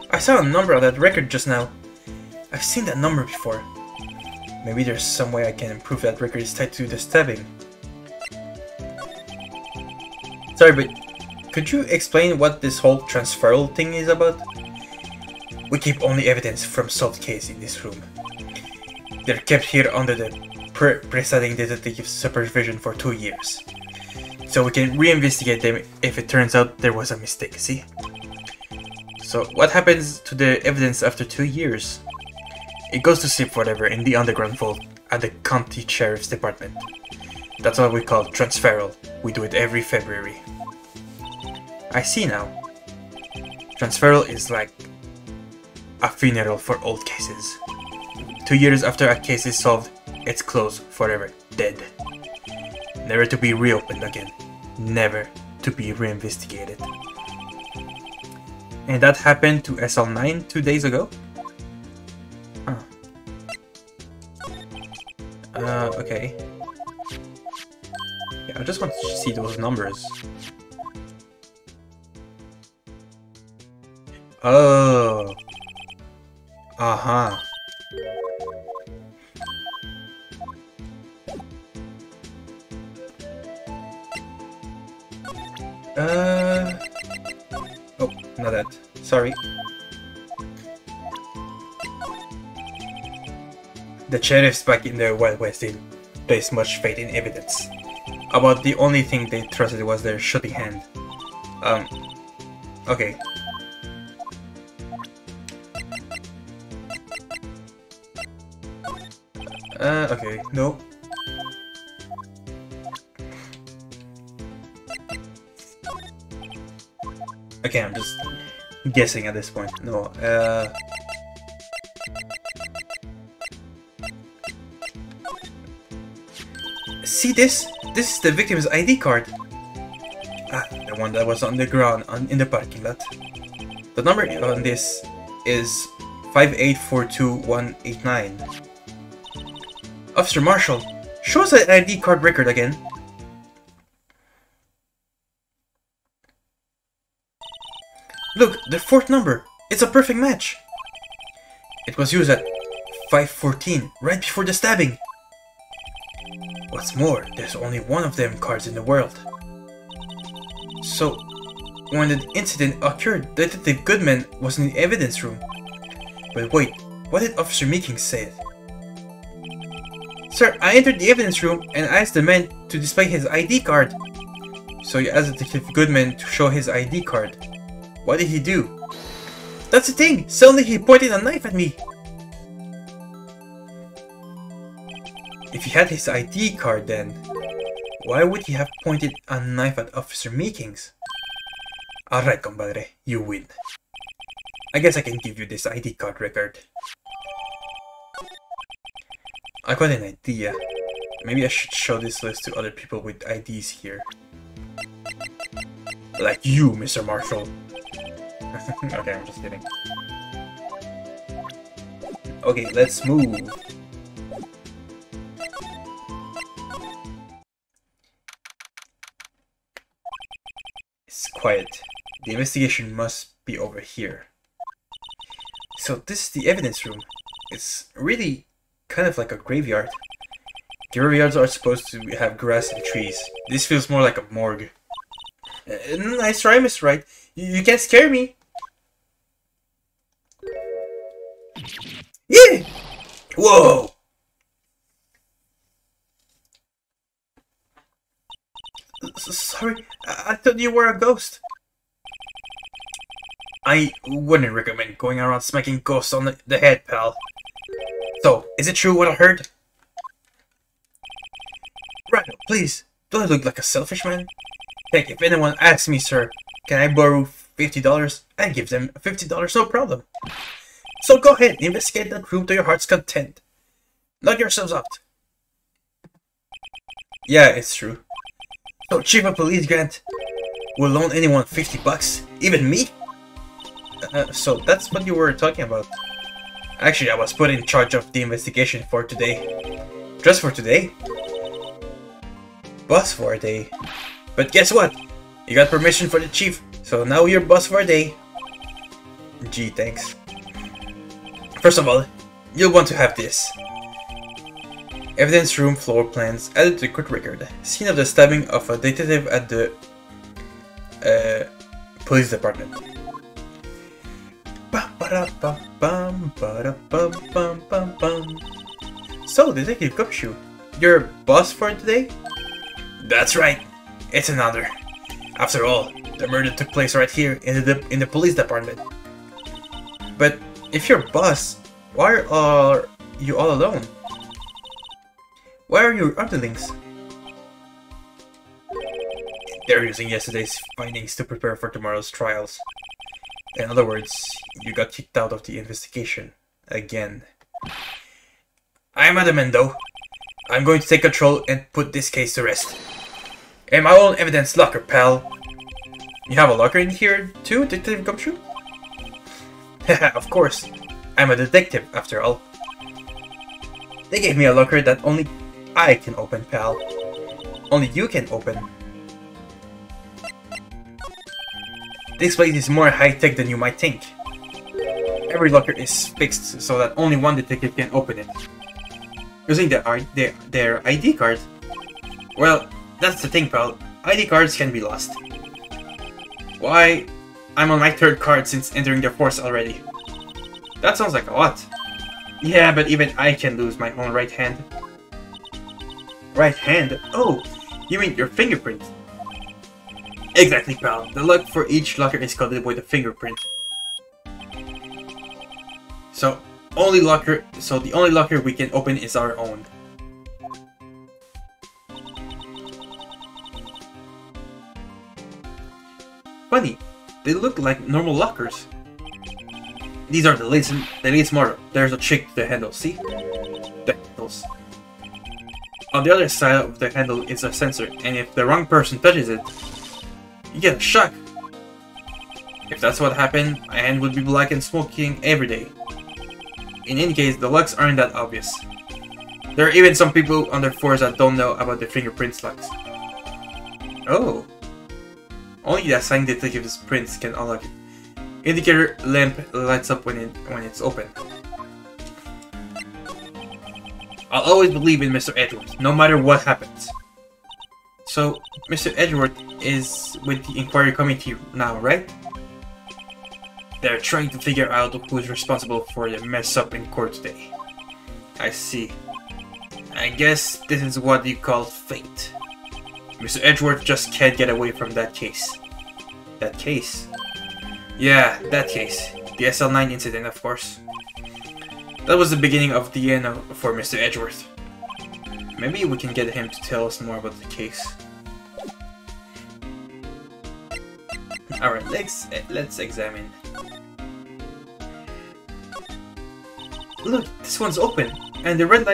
I saw a number on that record just now. I've seen that number before. Maybe there's some way I can prove that record is tied to the stabbing. Sorry, but could you explain what this whole transferal thing is about? We keep only evidence from solved cases in this room. They're kept here under the presiding detective's supervision for 2 years. So we can reinvestigate them if it turns out there was a mistake, see? So what happens to the evidence after 2 years? It goes to sleep forever in the underground vault at the county sheriff's department. That's what we call transferal. We do it every February. I see now. Transferal is like a funeral for old cases. 2 years after a case is solved, it's closed forever, dead. Never to be reopened again. Never to be reinvestigated. And that happened to SL9 2 days ago? Huh. Okay. Yeah, I just want to see those numbers. Oh. Uh-huh. Oh, not that. Sorry. The sheriffs back in the Wild West didn't place much faith in evidence. About the only thing they trusted was their shooting hand. Okay. Okay, no. Okay, I'm just guessing at this point. No, see this? This is the victim's ID card. Ah, the one that was on the ground in the parking lot. The number on this is 5842189. Officer Marshall, show us the ID card record again. Look, the fourth number. It's a perfect match. It was used at 5:14, right before the stabbing. What's more, there's only one of them cards in the world. So, when the incident occurred, Detective Goodman was in the evidence room. But wait, what did Officer Meekins say? Sir, I entered the evidence room and asked the man to display his ID card. So you asked Detective Goodman to show his ID card. What did he do? That's the thing! Suddenly he pointed a knife at me! If he had his ID card then, why would he have pointed a knife at Officer Meekins? Alright, compadre, you win. I guess I can give you this ID card record. I got an idea. Maybe I should show this list to other people with IDs here. Like you, Mr. Marshall. Okay, I'm just kidding. Okay, let's move. It's quiet. The investigation must be over here. So this is the evidence room. It's really kind of like a graveyard. Graveyards are supposed to have grass and trees. This feels more like a morgue. Nice try, Mr. Wright. You can't scare me. Yeah! Whoa! Sorry, I thought you were a ghost. I wouldn't recommend going around smacking ghosts on the head, pal. So, is it true what I heard? Rhino, please, don't I look like a selfish man? Heck, if anyone asks me, sir, can I borrow $50? I give them $50, no problem. So go ahead, investigate that room to your heart's content. Knock yourselves out. Yeah, it's true. So, Chief of Police Grant will loan anyone $50? Even me? So that's what you were talking about. Actually, I was put in charge of the investigation for today. Just for today? Boss for a day. But guess what? You got permission for the chief, so now you're boss for a day. Gee, thanks. First of all, you'll want to have this. Evidence room floor plans added to the court record. Scene of the stabbing of a detective at the police department. So, Detective Gumshoe, you're boss for today? That's right. It's an honor. After all, the murder took place right here in the police department. But if you're boss, why are you all alone? Where are your underlings? They're using yesterday's findings to prepare for tomorrow's trials. In other words, you got kicked out of the investigation. Again. I'm adamant though. I'm going to take control and put this case to rest. In my own evidence locker, pal. You have a locker in here too, Detective Gumshoe? Of course. I'm a detective, after all. They gave me a locker that only I can open, pal. Only you can open. This place is more high-tech than you might think. Every locker is fixed so that only one detective can open it. Using their ID card? Well, that's the thing, pal. ID cards can be lost. Why? I'm on my third card since entering the force already. That sounds like a lot. Yeah, but even I can lose my own right hand. Right hand? Oh, you mean your fingerprint? Exactly, pal. The lock for each locker is coded with a fingerprint. So, only locker, so the only locker we can open is our own. Funny, they look like normal lockers. These are the latest model. There's a trick to the handle, see? The handles. On the other side of the handle is a sensor, and if the wrong person touches it, you get a shock. If that's what happened, my hand would be black and smoking every day. In any case, the locks aren't that obvious. There are even some people on their floors that don't know about the fingerprints locks. Oh. Only the assigned detective's prints can unlock it. Indicator lamp lights up when it's open. I'll always believe in Mr. Edgeworth, no matter what happens. So, Mr. Edgeworth is with the inquiry committee now, right? They're trying to figure out who's responsible for the mess up in court today. I see. I guess this is what you call fate. Mr. Edgeworth just can't get away from that case. That case? Yeah, that case. The SL9 incident, of course. That was the beginning of the end for Mr. Edgeworth. Maybe we can get him to tell us more about the case. Alright, let's examine. Look, this one's open, and the red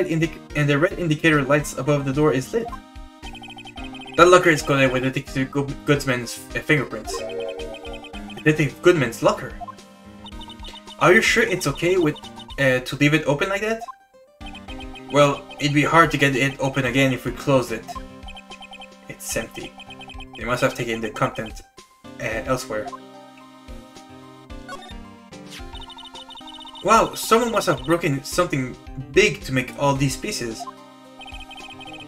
indicator lights above the door is lit. That locker is connected with Detective Goodman's fingerprints. Detective Goodman's locker. Are you sure it's okay with to leave it open like that? Well, it'd be hard to get it open again if we closed it. It's empty. They must have taken the content elsewhere. Wow, someone must have broken something big to make all these pieces.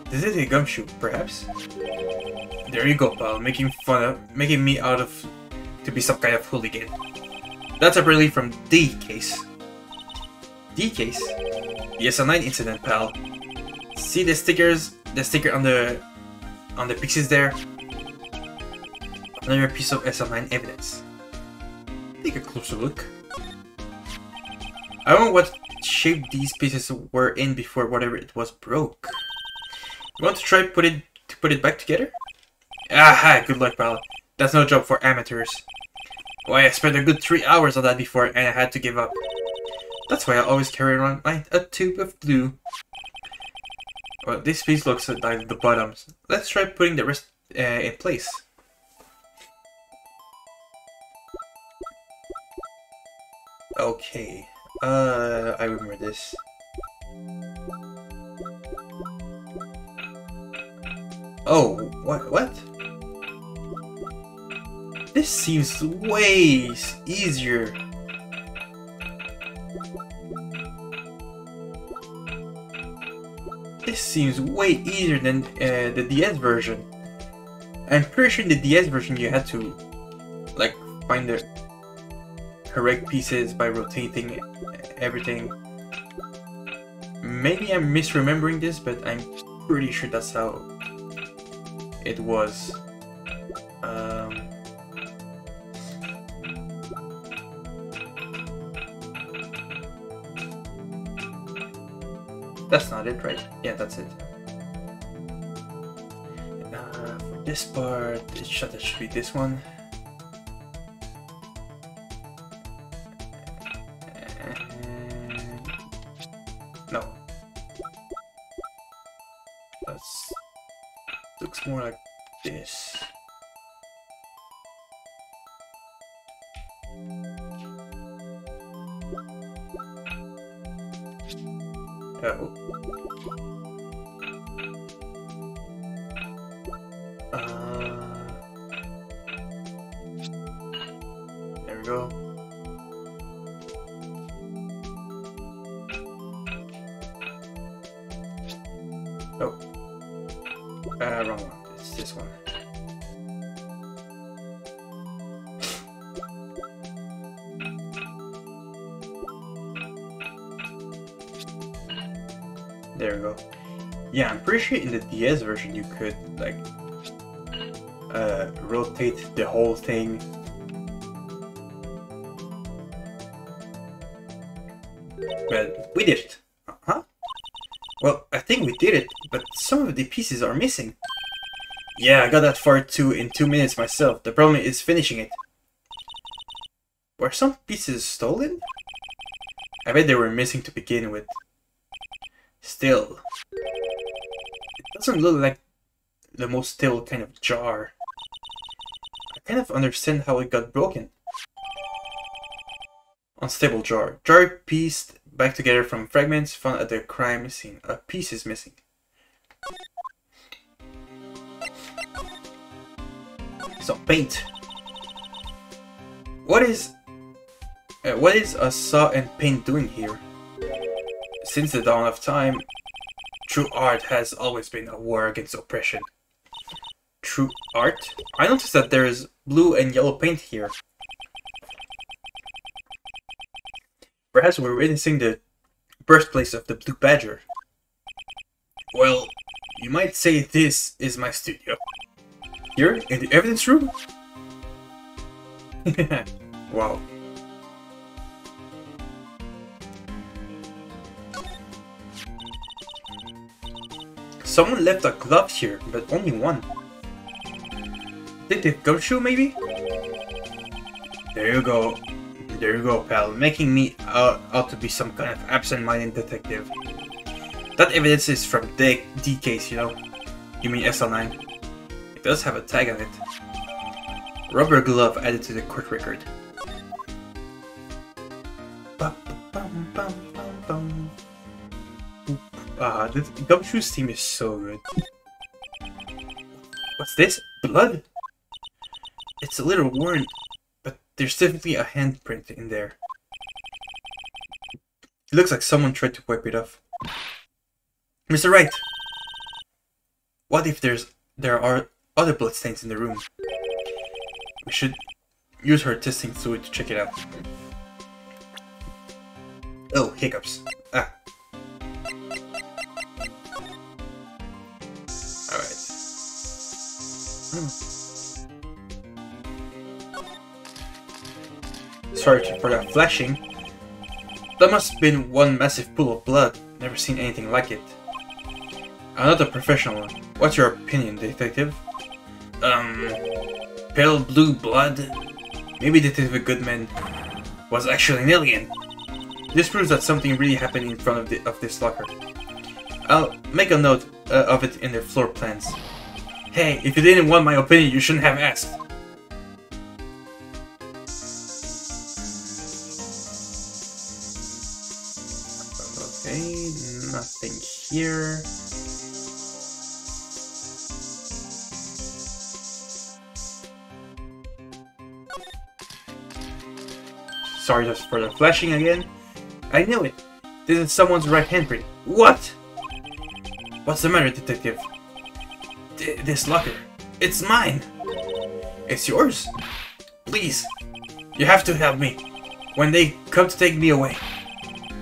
Detective Gumshoe, perhaps? There you go, pal, making me out of to be some kind of hooligan. That's a relief from D case. D case? The SL9 incident, pal. See the stickers? The sticker on the pieces there? Another piece of SL9 evidence. Take a closer look. I don't know what shape these pieces were in before whatever it was broke. You want to try to put it back together? Aha, good luck, pal. That's no job for amateurs. Why, I spent a good 3 hours on that before and I had to give up. That's why I always carry around a tube of glue. Well, this piece looks like the bottoms. Let's try putting the rest in place. Okay. I remember this. Oh, what? This seems way easier. This seems way easier than the DS version. I'm pretty sure in the DS version you had to, like, find the correct pieces by rotating everything. Maybe I'm misremembering this, but I'm pretty sure that's how it was. That's not it, right? Yeah, that's it. For this part, that should be this one. No. Looks more like this. Oh. There we go. Oh. Wrong one. It's this one. There we go. Yeah, I'm pretty sure in the DS version you could, like, rotate the whole thing. Well, we did it. Huh? Well, I think we did it, but some of the pieces are missing. Yeah, I got that far too in 2 minutes myself. The problem is finishing it. Were some pieces stolen? I bet they were missing to begin with. Still, it doesn't look like the most stable kind of jar. I kind of understand how it got broken. Unstable jar. Jar pieced back together from fragments found at the crime scene. A piece is missing. Some paint. What is a saw and paint doing here? Since the dawn of time, true art has always been a war against oppression. True art? I noticed that there is blue and yellow paint here. Perhaps we're witnessing the birthplace of the Blue Badger. Well, you might say this is my studio. Here, in the evidence room? Wow. Someone left a glove here, but only one. Detective Gumshoe, maybe? There you go. There you go, pal. Making me out to be some kind of absent-minded detective. That evidence is from the D case, you know? You mean SL9? It does have a tag on it. Rubber glove added to the court record. The Gumshoe's team is so good. What's this? Blood? It's a little worn, but there's definitely a handprint in there. It looks like someone tried to wipe it off. Mr. Wright! What if there are other bloodstains in the room? We should use her testing fluid to check it out. Oh, hiccups. Ah. Alright. Sorry for that flashing. That must have been one massive pool of blood. Never seen anything like it. I'm not a professional one. What's your opinion, detective? Pale blue blood? Maybe Detective Goodman was actually an alien. This proves that something really happened in front of this locker. I'll make a note of it in the floor plans. Hey, if you didn't want my opinion, you shouldn't have asked. Okay, nothing here. Sorry just for the flashing again. I knew it. This is someone's right handprint. What? What's the matter, detective? This locker. It's mine. It's yours? Please. You have to help me. When they come to take me away.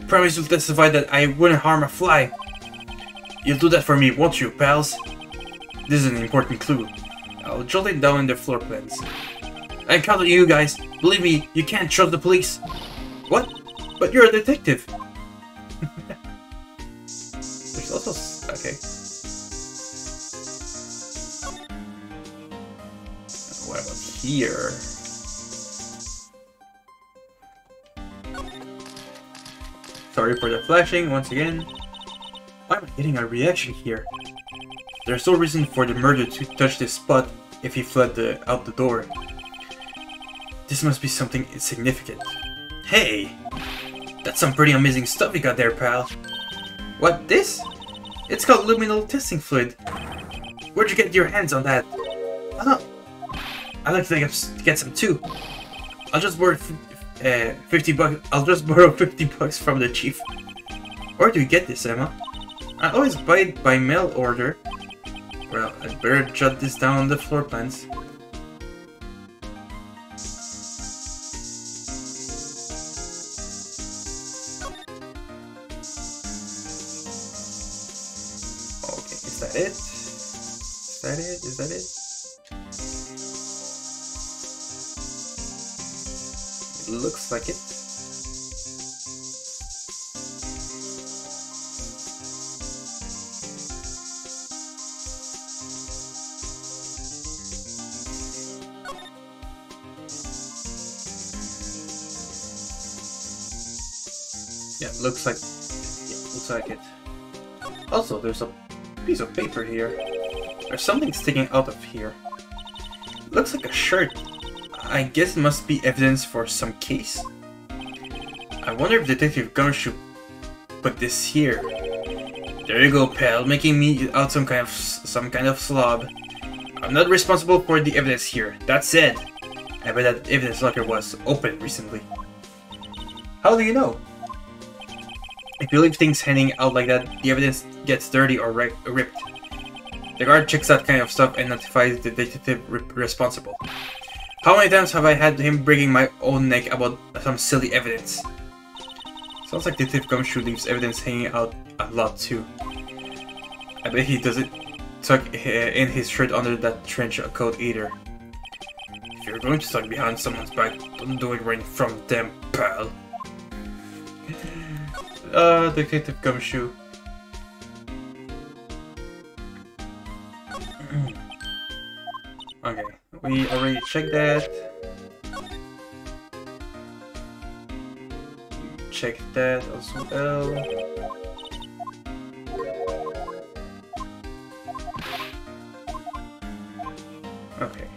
Promise you'll testify that I wouldn't harm a fly. You'll do that for me, won't you, pals? This is an important clue. I'll jot it down in the floor plans. I count on you guys. Believe me, you can't trust the police. What? But you're a detective. There's also... okay. What about here? Sorry for the flashing once again. Why am I getting a reaction here? There's no reason for the murderer to touch this spot if he fled out the door. This must be something insignificant. Hey! That's some pretty amazing stuff you got there, pal. What, this? It's called luminal testing fluid. Where'd you get your hands on that? Oh, I'd like to get some too. I'll just borrow 50 bucks. I'll just borrow 50 bucks from the chief. Where do you get this, Emma? I always buy it by mail order. Well, I'd better jot this down on the floor plans. Okay, is that it? Is that it? Is that it? Looks like it. Yeah, looks like it. Also, there's a piece of paper here. There's something sticking out of here. Looks like a shirt. I guess it must be evidence for some case. I wonder if Detective Gumshoe put this here. There you go, pal, making me out some kind of slob. I'm not responsible for the evidence here. That said, I bet that evidence locker was opened recently. How do you know? If you leave things hanging out like that, the evidence gets dirty or ripped. The guard checks that kind of stuff and notifies the detective responsible. How many times have I had him breaking my own neck about some silly evidence? Sounds like Detective Gumshoe leaves evidence hanging out a lot too. I bet he doesn't tuck in his shirt under that trench coat either. If you're going to tuck behind someone's back, don't do it right in front of them, pal. Detective Gumshoe. Okay, we already checked that. Check that as well. Okay.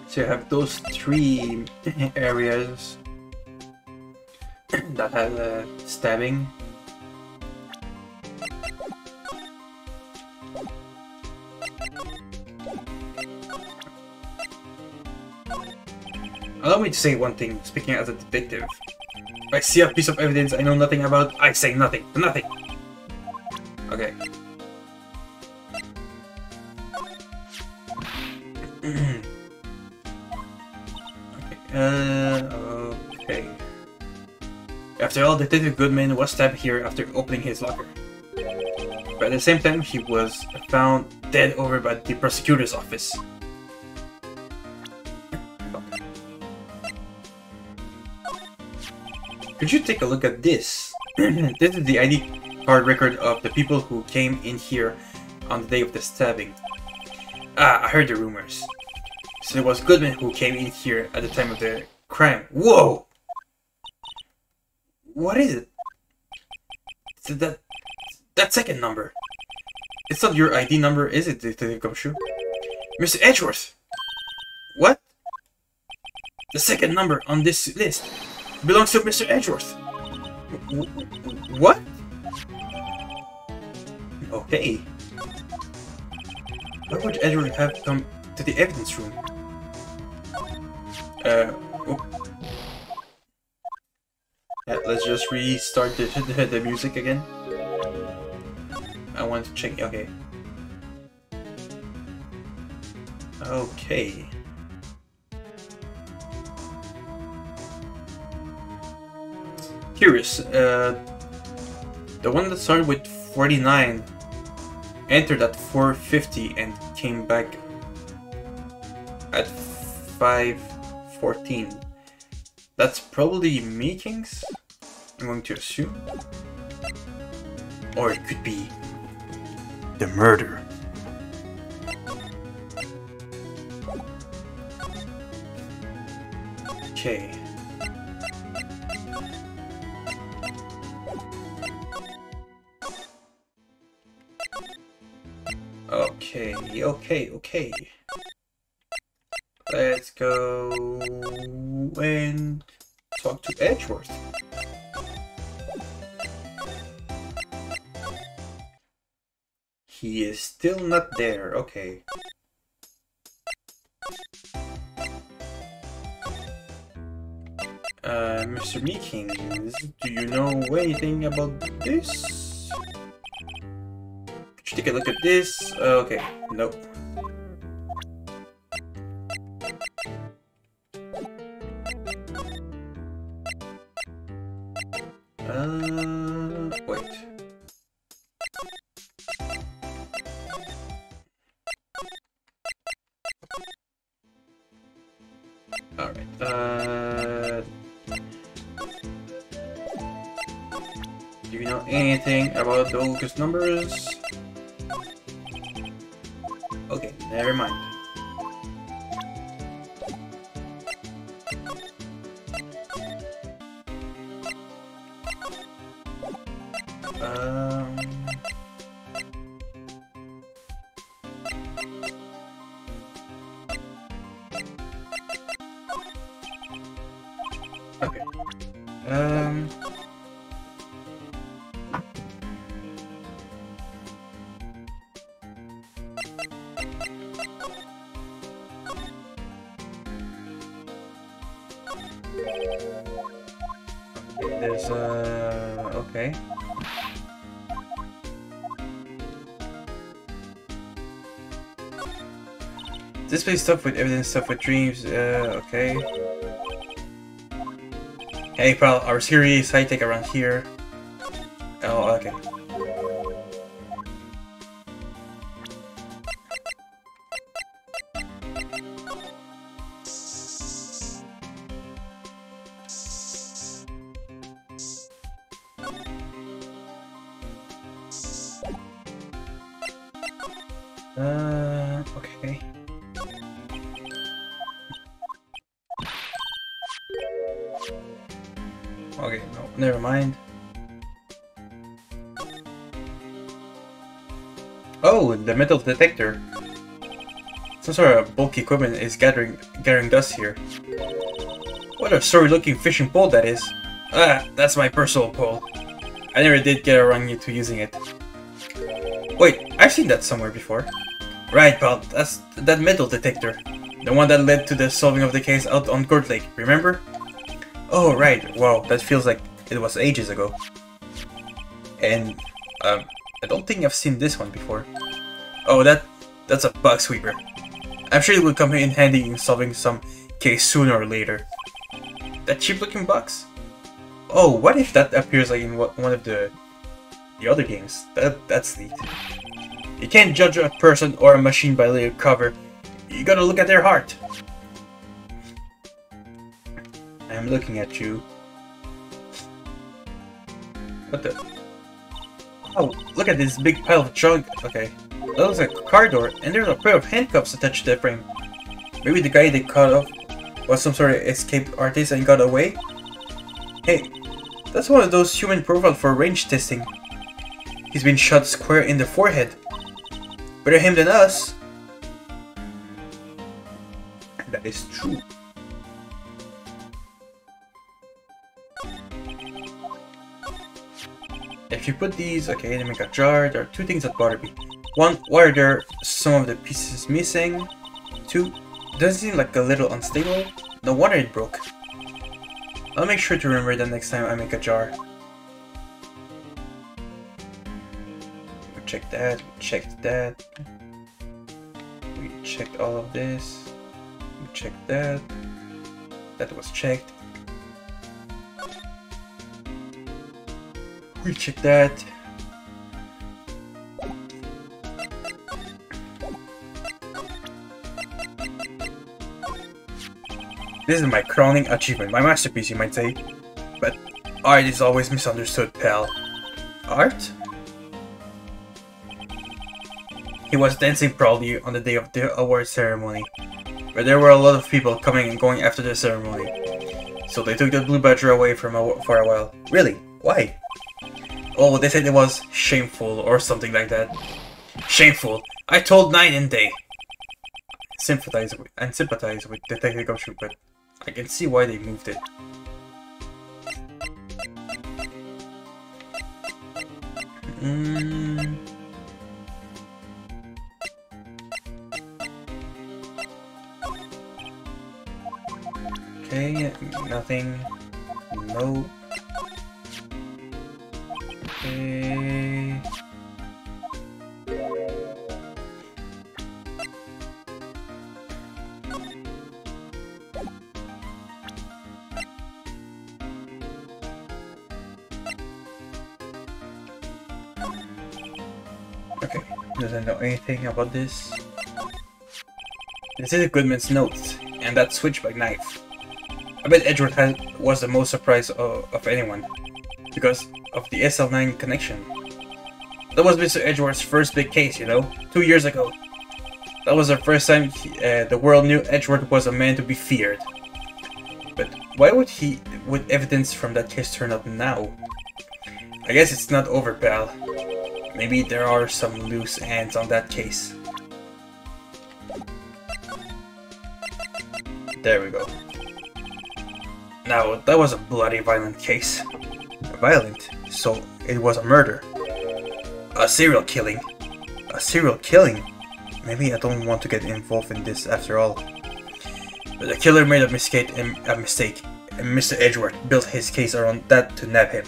So you have those 3 areas that have stabbing. Allow me to say one thing, speaking as a detective. If I see a piece of evidence I know nothing about, I say nothing. Nothing! Okay. Okay. After all, Detective Goodman was stabbed here after opening his locker. But at the same time, he was found dead over by the prosecutor's office. Could you take a look at this? This is the ID card record of the people who came in here on the day of the stabbing. Ah, I heard the rumors. So it was Goodman who came in here at the time of the crime. Whoa! What is it? Is it that second number? It's not your ID number, is it, Detective Gumshoe? Mr. Edgeworth! What? The second number on this list belongs to Mr. Edgeworth. What? Okay. Why would Edgeworth have come to the evidence room? Oh. Yeah, let's just restart the music again. I want to check. Okay. Okay. Curious. The one that started with 49 entered at 450 and came back at 514. That's probably meetings, I'm going to assume. Or it could be the murder. Okay. Okay. Let's go and talk to Edgeworth. He is still not there, okay. Mr. Meekings, do you know anything about this? Could you take a look at this? Okay, nope. Wait. Alright, do you know anything about those numbers? Okay, never mind. Okay. There's okay. Display stuff with evidence, stuff with dreams, okay. Hey pal, our series high tech around here. Oh, okay. Okay. Okay, no, never mind. Oh, the metal detector. Some sort of bulky equipment is gathering dust here. What a sorry-looking fishing pole that is. Ah, that's my personal pole. I never did get around to using it. Wait, I've seen that somewhere before. Right, pal, that's that metal detector. The one that led to the solving of the case out on Court Lake, remember? Oh, right. Wow, that feels like it was ages ago. And, I don't think I've seen this one before. Oh, that's a bug sweeper. I'm sure it will come in handy in solving some case sooner or later. That cheap-looking box? Oh, what if that appears like in one of the other games? That's neat. You can't judge a person or a machine by their cover. You gotta look at their heart. I'm looking at you. What the? Oh, look at this big pile of junk. Okay. That looks like a car door, and there's a pair of handcuffs attached to the frame. Maybe the guy they cut off was some sort of escaped artist and got away? Hey, that's one of those human profiles for range testing. He's been shot square in the forehead. Better him than us. That is true. If you put these, okay, then make a jar. There are two things that bother me. One, why are there some of the pieces missing? Two, does it seem like a little unstable? No wonder it broke. I'll make sure to remember that next time I make a jar. We checked that, we checked that. We checked all of this. We checked that. That was checked. We checked that. This is my crowning achievement, my masterpiece you might say. But art is always misunderstood, pal. Art? He was dancing proudly on the day of the award ceremony, but there were a lot of people coming and going after the ceremony. So they took the blue badger away for a while. Really? Why? Oh, they said it was shameful or something like that. Shameful! I told night and day! Sympathize with Detective Gumshoe, but I can see why they moved it. Okay, nothing. No. Okay. Okay, doesn't know anything about this. This is Goodman's note, and that switchback knife. I bet Edward was the most surprised of anyone, because of the SL9 connection. That was Mr. Edgeworth's first big case, you know, 2 years ago. That was the first time the world knew Edgeworth was a man to be feared. But why would evidence from that case turn up now? I guess it's not over, pal. Maybe there are some loose ends on that case. There we go. Now, that was a bloody violent case. Violent? So, it was a murder. A serial killing. A serial killing? Maybe I don't want to get involved in this after all. But the killer made a mistake, and Mr. Edgeworth built his case around that to nab him.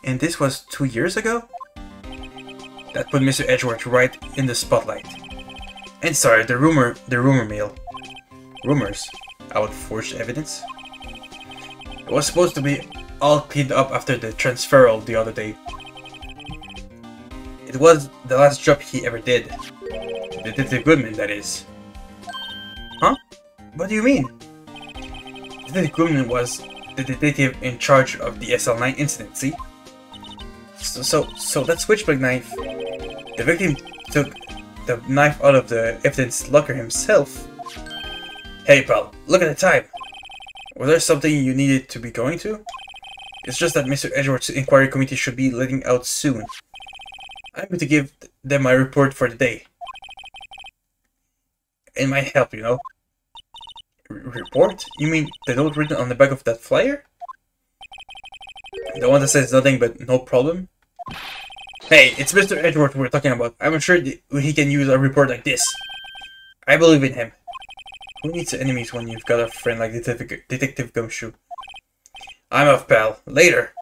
And this was 2 years ago? That put Mr. Edgeworth right in the spotlight. And started the rumor mill. Rumors about forged evidence? It was supposed to be all cleaned up after the transferal the other day. It was the last job he ever did. Detective Goodman, that is. Huh? What do you mean? Detective Goodman was the detective in charge of the SL9 incident, see? So that switchblade knife... The victim took the knife out of the evidence locker himself. Hey pal, look at the time. Was there something you needed to be going to? It's just that Mr. Edgeworth's inquiry committee should be letting out soon. I'm going to give them my report for the day. It might help, you know. Report? You mean the note written on the back of that flyer? The one that says nothing but no problem? Hey, it's Mr. Edgeworth we're talking about. I'm sure he can use a report like this. I believe in him. Who needs enemies when you've got a friend like Detective Gumshoe? I'm off, pal. Later!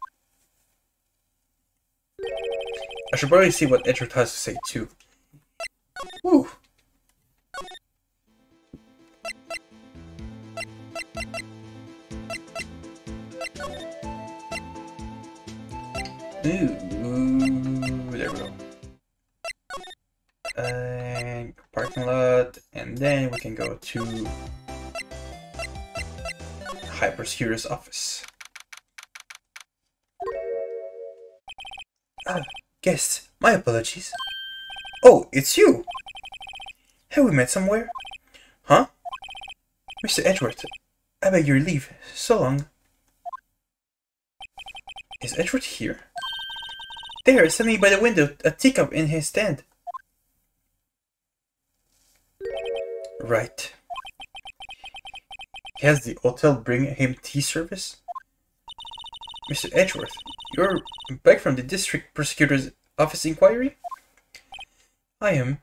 I should probably see what Edgeworth has to say, too. Woo! There we go. And parking lot, and then we can go to High Prosecutor's office. Ah, guest, my apologies. Oh, it's you! Have we met somewhere? Huh? Mr. Edgeworth, I beg your leave. So long. Is Edgeworth here? There, standing by the window, a teacup in his stand. Right. Has the hotel bring him tea service? Mr. Edgeworth, you're back from the district prosecutor's office inquiry? I am.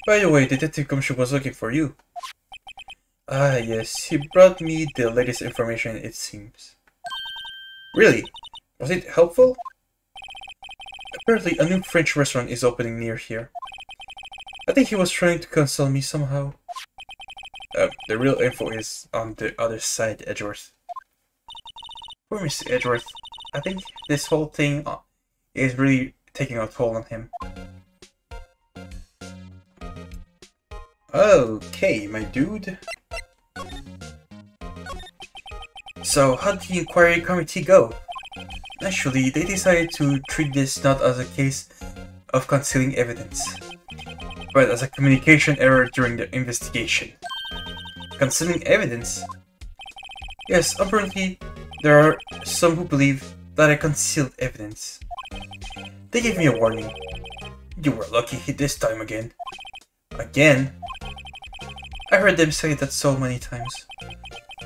By the way, Detective Gumshoe was looking for you. Ah, yes, he brought me the latest information, it seems. Really? Was it helpful? Apparently, a new French restaurant is opening near here. I think he was trying to console me somehow. The real info is on the other side, Edgeworth. Poor Mr. Edgeworth. I think this whole thing is really taking a toll on him. Okay, my dude. So, how did the inquiry committee go? Actually, they decided to treat this not as a case of concealing evidence, but as a communication error during the investigation. Concealing evidence? Yes, apparently there are some who believe that I concealed evidence. They gave me a warning. You were lucky this time again. Again? I heard them say that so many times.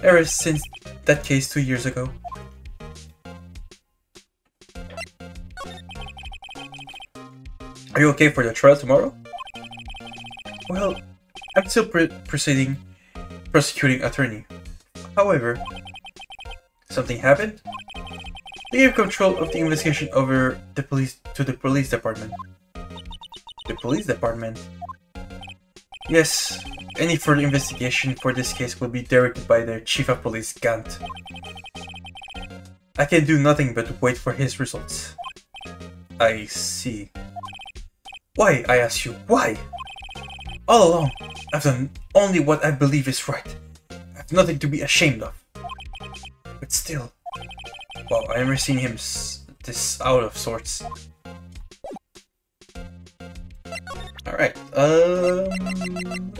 Ever since that case 2 years ago. Are you okay for the trial tomorrow? Well, I'm still procecuting attorney. However, something happened? They gave control of the investigation over the police to the police department. The police department? Yes, any further investigation for this case will be directed by their chief of police, Gant. I can do nothing but wait for his results. I see. Why, I ask you, why? All along, I've done only what I believe is right. I have nothing to be ashamed of. But still, wow, I never seen him this out of sorts. Alright,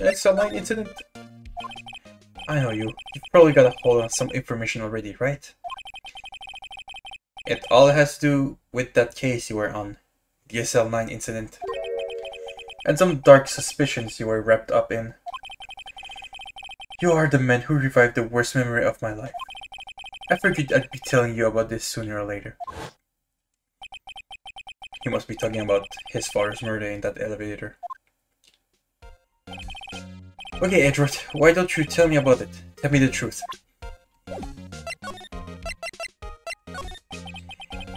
XL9 incident? I know you. You've probably got a hold on some information already, right? It all has to do with that case you were on. The SL9 incident. And some dark suspicions you were wrapped up in. You are the man who revived the worst memory of my life. I figured I'd be telling you about this sooner or later. He must be talking about his father's murder in that elevator. Okay, Edward, why don't you tell me about it? Tell me the truth.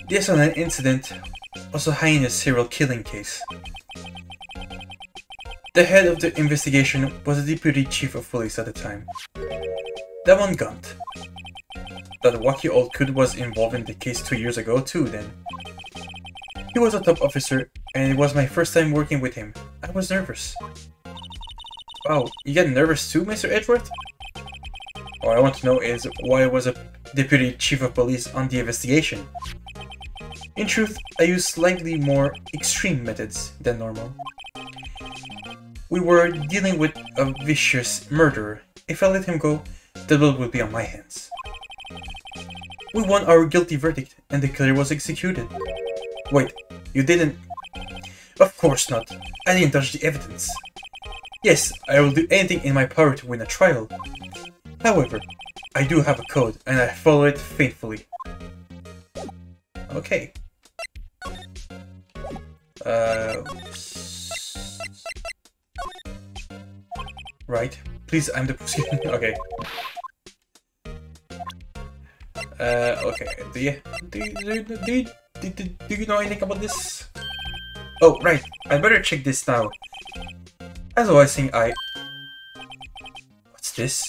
The SNL incident was a heinous serial killing case. The head of the investigation was the deputy chief of police at the time, Damon Gaunt. That wacky old coot was involved in the case 2 years ago too then. He was a top officer, and it was my first time working with him. I was nervous. Wow, you get nervous too, Mr. Edward? All I want to know is why was a deputy chief of police on the investigation? In truth, I used slightly more extreme methods than normal. We were dealing with a vicious murderer. If I let him go, the blood would be on my hands. We won our guilty verdict, and the killer was executed. Wait, you didn't? Of course not. I didn't touch the evidence. Yes, I will do anything in my power to win a trial. However, I do have a code, and I follow it faithfully. Okay. Right. Please, I'm the prosecutor. Okay. Okay. Do you know anything about this? Oh, right. I better check this now. As I was saying, what's this?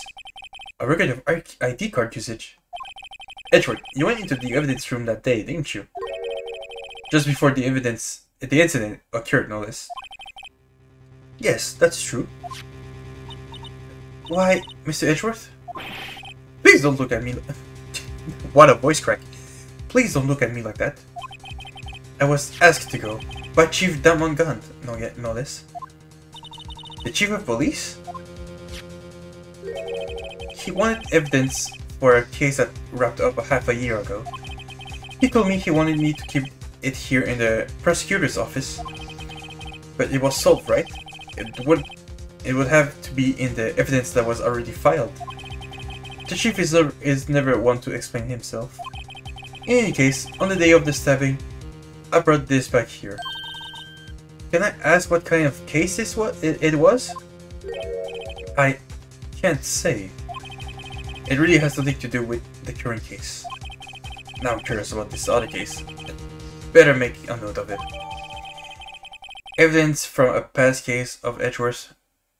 A record of ID card usage. Edward, you went into the evidence room that day, didn't you? Just before the incident occurred, no less. Yes, that's true. Why, Mr. Edgeworth? Please don't look at me. What a voice crack. Please don't look at me like that. I was asked to go by Chief Damon Gaunt, no less. The Chief of Police? He wanted evidence for a case that wrapped up half a year ago. He told me he wanted me to keep it here in the prosecutor's office. But it was solved, right? It would have to be in the evidence that was already filed. The chief is never one to explain himself. In any case, on the day of the stabbing, I brought this back here. Can I ask what kind of case it was? I can't say. It really has nothing to do with the current case. Now I'm curious about this other case. Better make a note of it. Evidence from a past case of Edgeworth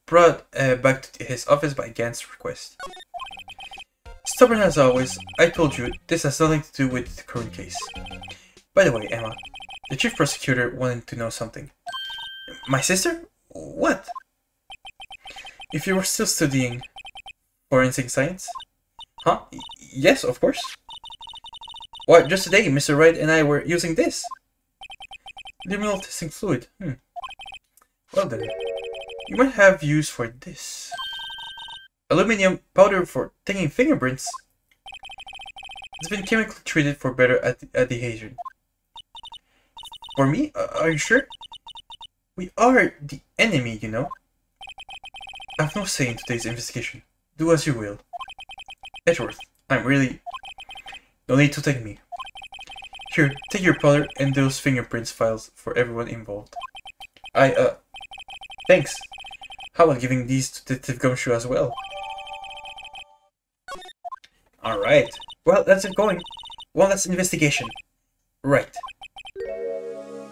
brought back to his office by Gant's request. Stubborn as always, I told you this has nothing to do with the current case. By the way, Emma, the chief prosecutor wanted to know something. My sister? What? If you were still studying forensic science? Huh? Yes, of course. Why, just today, Mr. Wright and I were using this. Liminal testing fluid. Well then, you might have use for this. Aluminum powder for taking fingerprints. It's been chemically treated for better adhesion. For me? Are you sure? We are the enemy, you know. I have no say in today's investigation. Do as you will. Edgeworth, I'm really... No need to thank me. Here, take your powder and those fingerprints files for everyone involved. Thanks. How about giving these to Detective Gumshoe as well? Alright. Well, that's it going. Well, that's investigation. Right.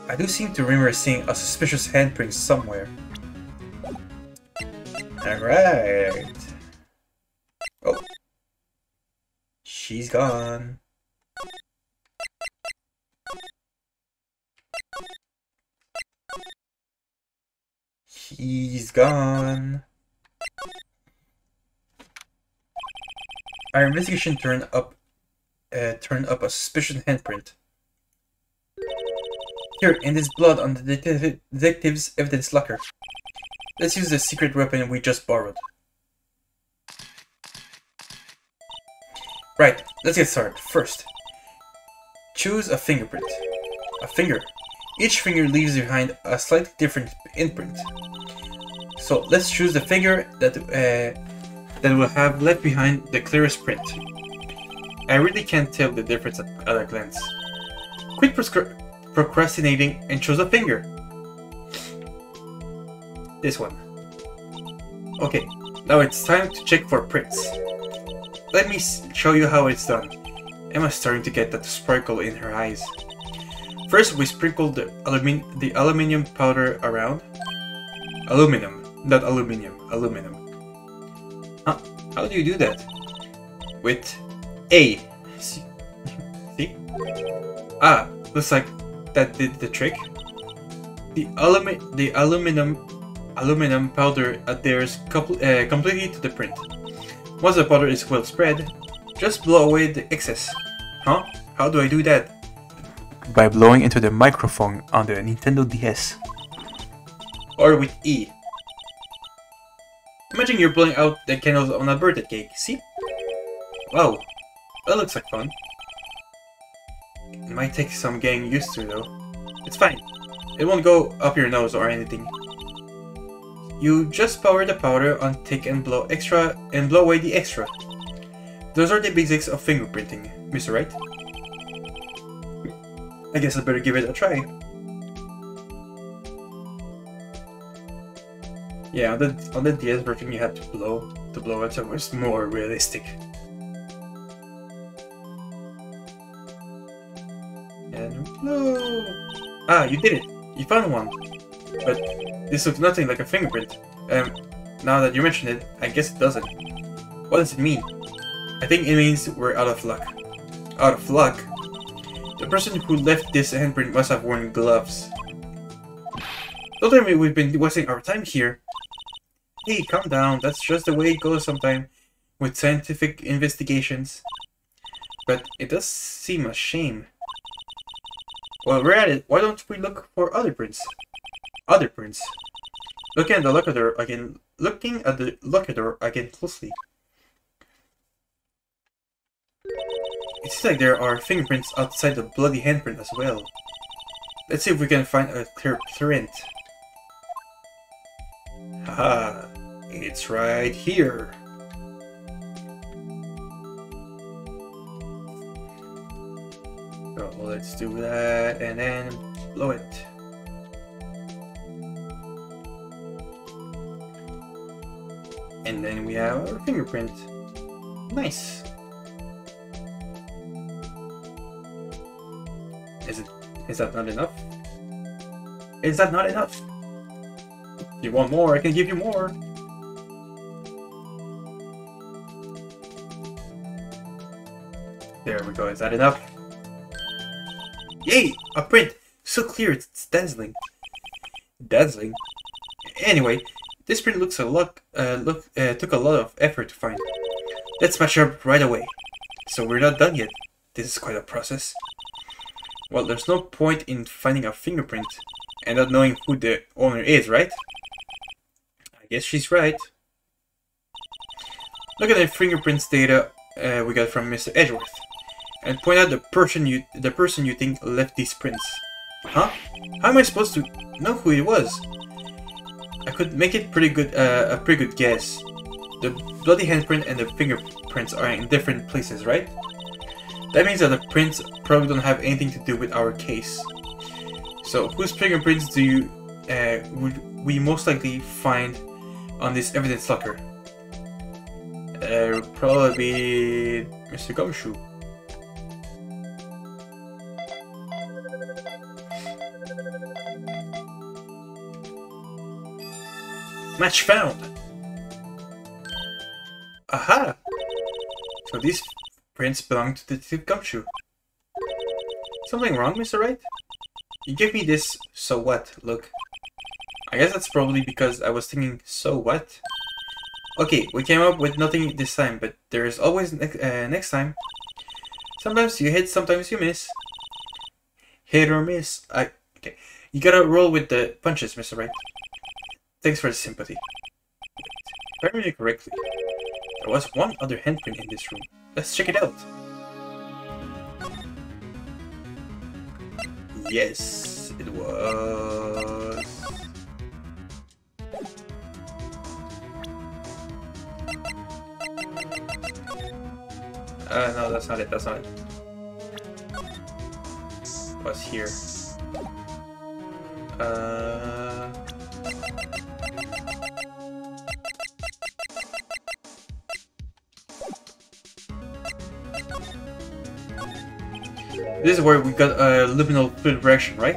I do seem to remember seeing a suspicious handprint somewhere. Alright. Oh. She's gone. He's gone. Our investigation turned up a suspicious handprint. Here, and there's blood on the detective's evidence locker. Let's use the secret weapon we just borrowed. Right, let's get started. First, choose a fingerprint. A finger. Each finger leaves behind a slightly different imprint. So let's choose the finger that that will have left behind the clearest print. I really can't tell the difference at a glance. Quit procrastinating and choose a finger. This one. Okay, now it's time to check for prints. Let me show you how it's done. Emma's starting to get that sparkle in her eyes. First, we sprinkle the aluminium powder around. Aluminum, not aluminium. Aluminum. Huh? How do you do that? With A. See? Ah, looks like that did the trick. The aluminum powder adheres completely to the print. Once the powder is well spread, just blow away the excess. Huh? How do I do that? By blowing into the microphone on the Nintendo DS. Or with E. Imagine you're blowing out the candles on a birthday cake, see? Wow, that looks like fun. It might take some getting used to though. It's fine. It won't go up your nose or anything. You just power the powder on thick and blow away the extra. Those are the basics of fingerprinting, Mr. Wright. I guess I better give it a try. Yeah, on the DS version you had to blow it, so it was more realistic. And blow! Ah, you did it! You found one! But this looks nothing like a fingerprint. Now that you mention it, I guess it doesn't. What does it mean? I think it means we're out of luck. Out of luck? The person who left this handprint must have worn gloves. Don't tell me we've been wasting our time here. Hey, calm down. That's just the way it goes sometimes with scientific investigations. But it does seem a shame. Well, we're at it. Why don't we look for other prints? Other prints. Looking at the locator again closely. It seems like there are fingerprints outside the bloody handprint as well. Let's see if we can find a clear print. Haha, it's right here. So let's do that and then blow it. And then we have our fingerprint. Nice. Is that not enough? Is that not enough? You want more? I can give you more. There we go. Is that enough? Yay! A print! So clear, it's dazzling. Dazzling? Anyway, this print looks took a lot of effort to find. Let's match up right away. So we're not done yet. This is quite a process. Well, there's no point in finding a fingerprint and not knowing who the owner is, right? I guess she's right. Look at the fingerprints data we got from Mr. Edgeworth, and point out the person you think left these prints. Huh? How am I supposed to know who it was? I could make it a pretty good guess. The bloody handprint and the fingerprints are in different places, right? That means that the prints probably don't have anything to do with our case. So, whose fingerprints would we most likely find on this evidence locker? Would probably be Mr. Gumshoe. Match found! Aha! So these prints belong to Detective Gumshoe. Something wrong, Mr. Wright? You gave me this so what look. I guess that's probably because I was thinking, so what? Okay, we came up with nothing this time, but there is always next time. Sometimes you hit, sometimes you miss. Hit or miss. Okay. You gotta roll with the punches, Mr. Wright. Thanks for the sympathy. If I remember correctly, there was one other handprint in this room. Let's check it out. Yes, it was. No, that's not it. That's not it. What's here? This is where we got a luminal fluid reaction, right?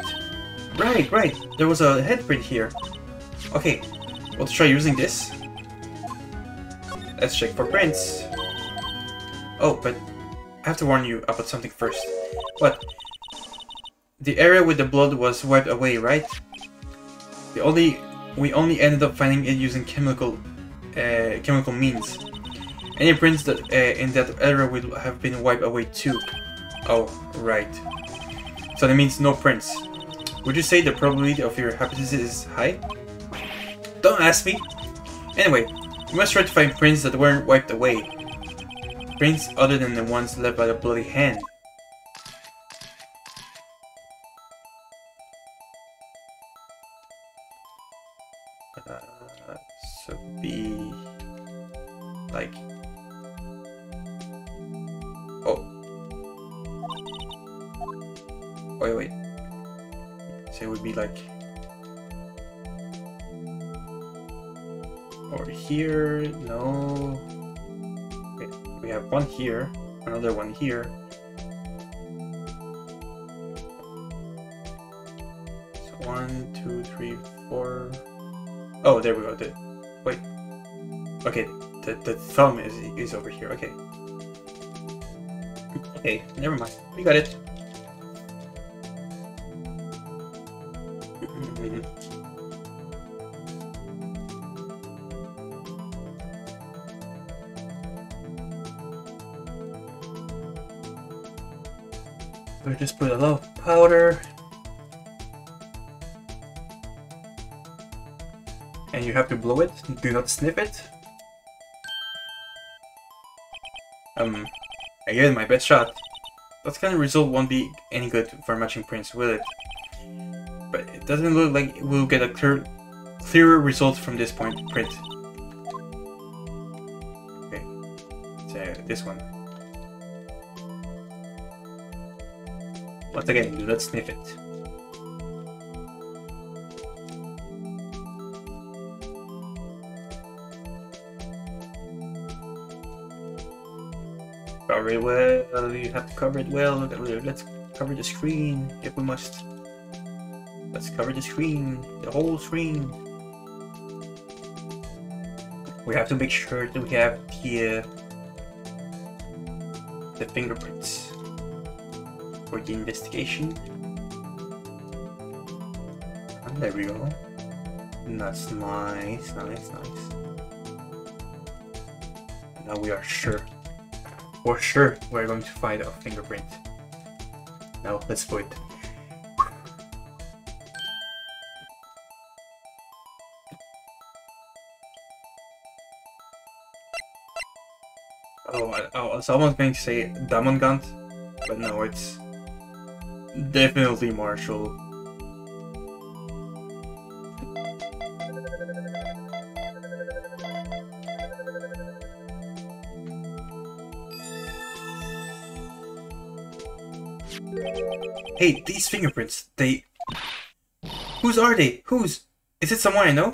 Right. There was a headprint here. Okay, let's try using this. Let's check for prints. Oh, but I have to warn you about something first. What? The area with the blood was wiped away, right? We only ended up finding it using chemical means. Any prints that in that area will have been wiped away too. Oh, right. So that means no prints. Would you say the probability of your hypothesis is high? Don't ask me. Anyway, we must try to find prints that weren't wiped away. Prints other than the ones left by the bloody hand. So be like, oh, wait. So it would be like over here. No. Okay, we have one here, another one here. So 1, 2, 3, 4. Oh, there we go. Wait. Okay, the thumb is over here. Okay. Okay, never mind. We got it. So just put a lot of powder. And you have to blow it, do not sniff it. I gave it my best shot. That kind of result won't be any good for matching prints, will it? But it doesn't look like we'll get a clearer result from this print. Okay, so this one. Once again, let's sniff it. Cover it well, you have to cover it well. Let's cover the screen if we must. Let's cover the screen, the whole screen. We have to make sure that we have the fingerprints for the investigation. And there we go. That's nice. Now we are sure. For sure, we're going to find a fingerprint. Now, let's do it. Oh, someone's going to say Damongant, but no, it's definitely Marshall. Hey, these fingerprints, whose are they? Whose? Is it someone I know?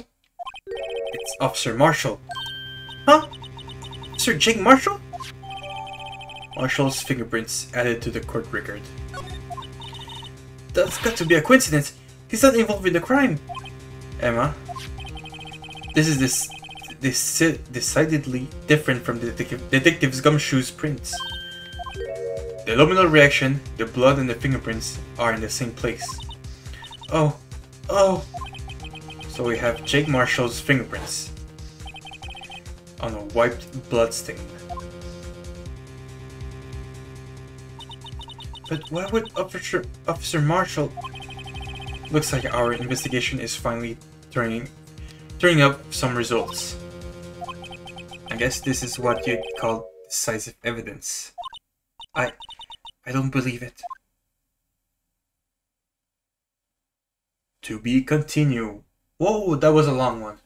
It's Officer Marshall. Huh? Sir Jake Marshall? Marshall's fingerprints added to the court record. That's got to be a coincidence. He's not involved in the crime. Emma, this is decidedly different from the Detective's Gumshoe's prints. The luminal reaction, the blood and the fingerprints are in the same place. Oh. So we have Jake Marshall's fingerprints on a wiped blood stain. But why would Officer Marshall... Looks like our investigation is finally turning up some results. I guess this is what you'd call decisive evidence. I don't believe it. To be continued. Whoa, that was a long one.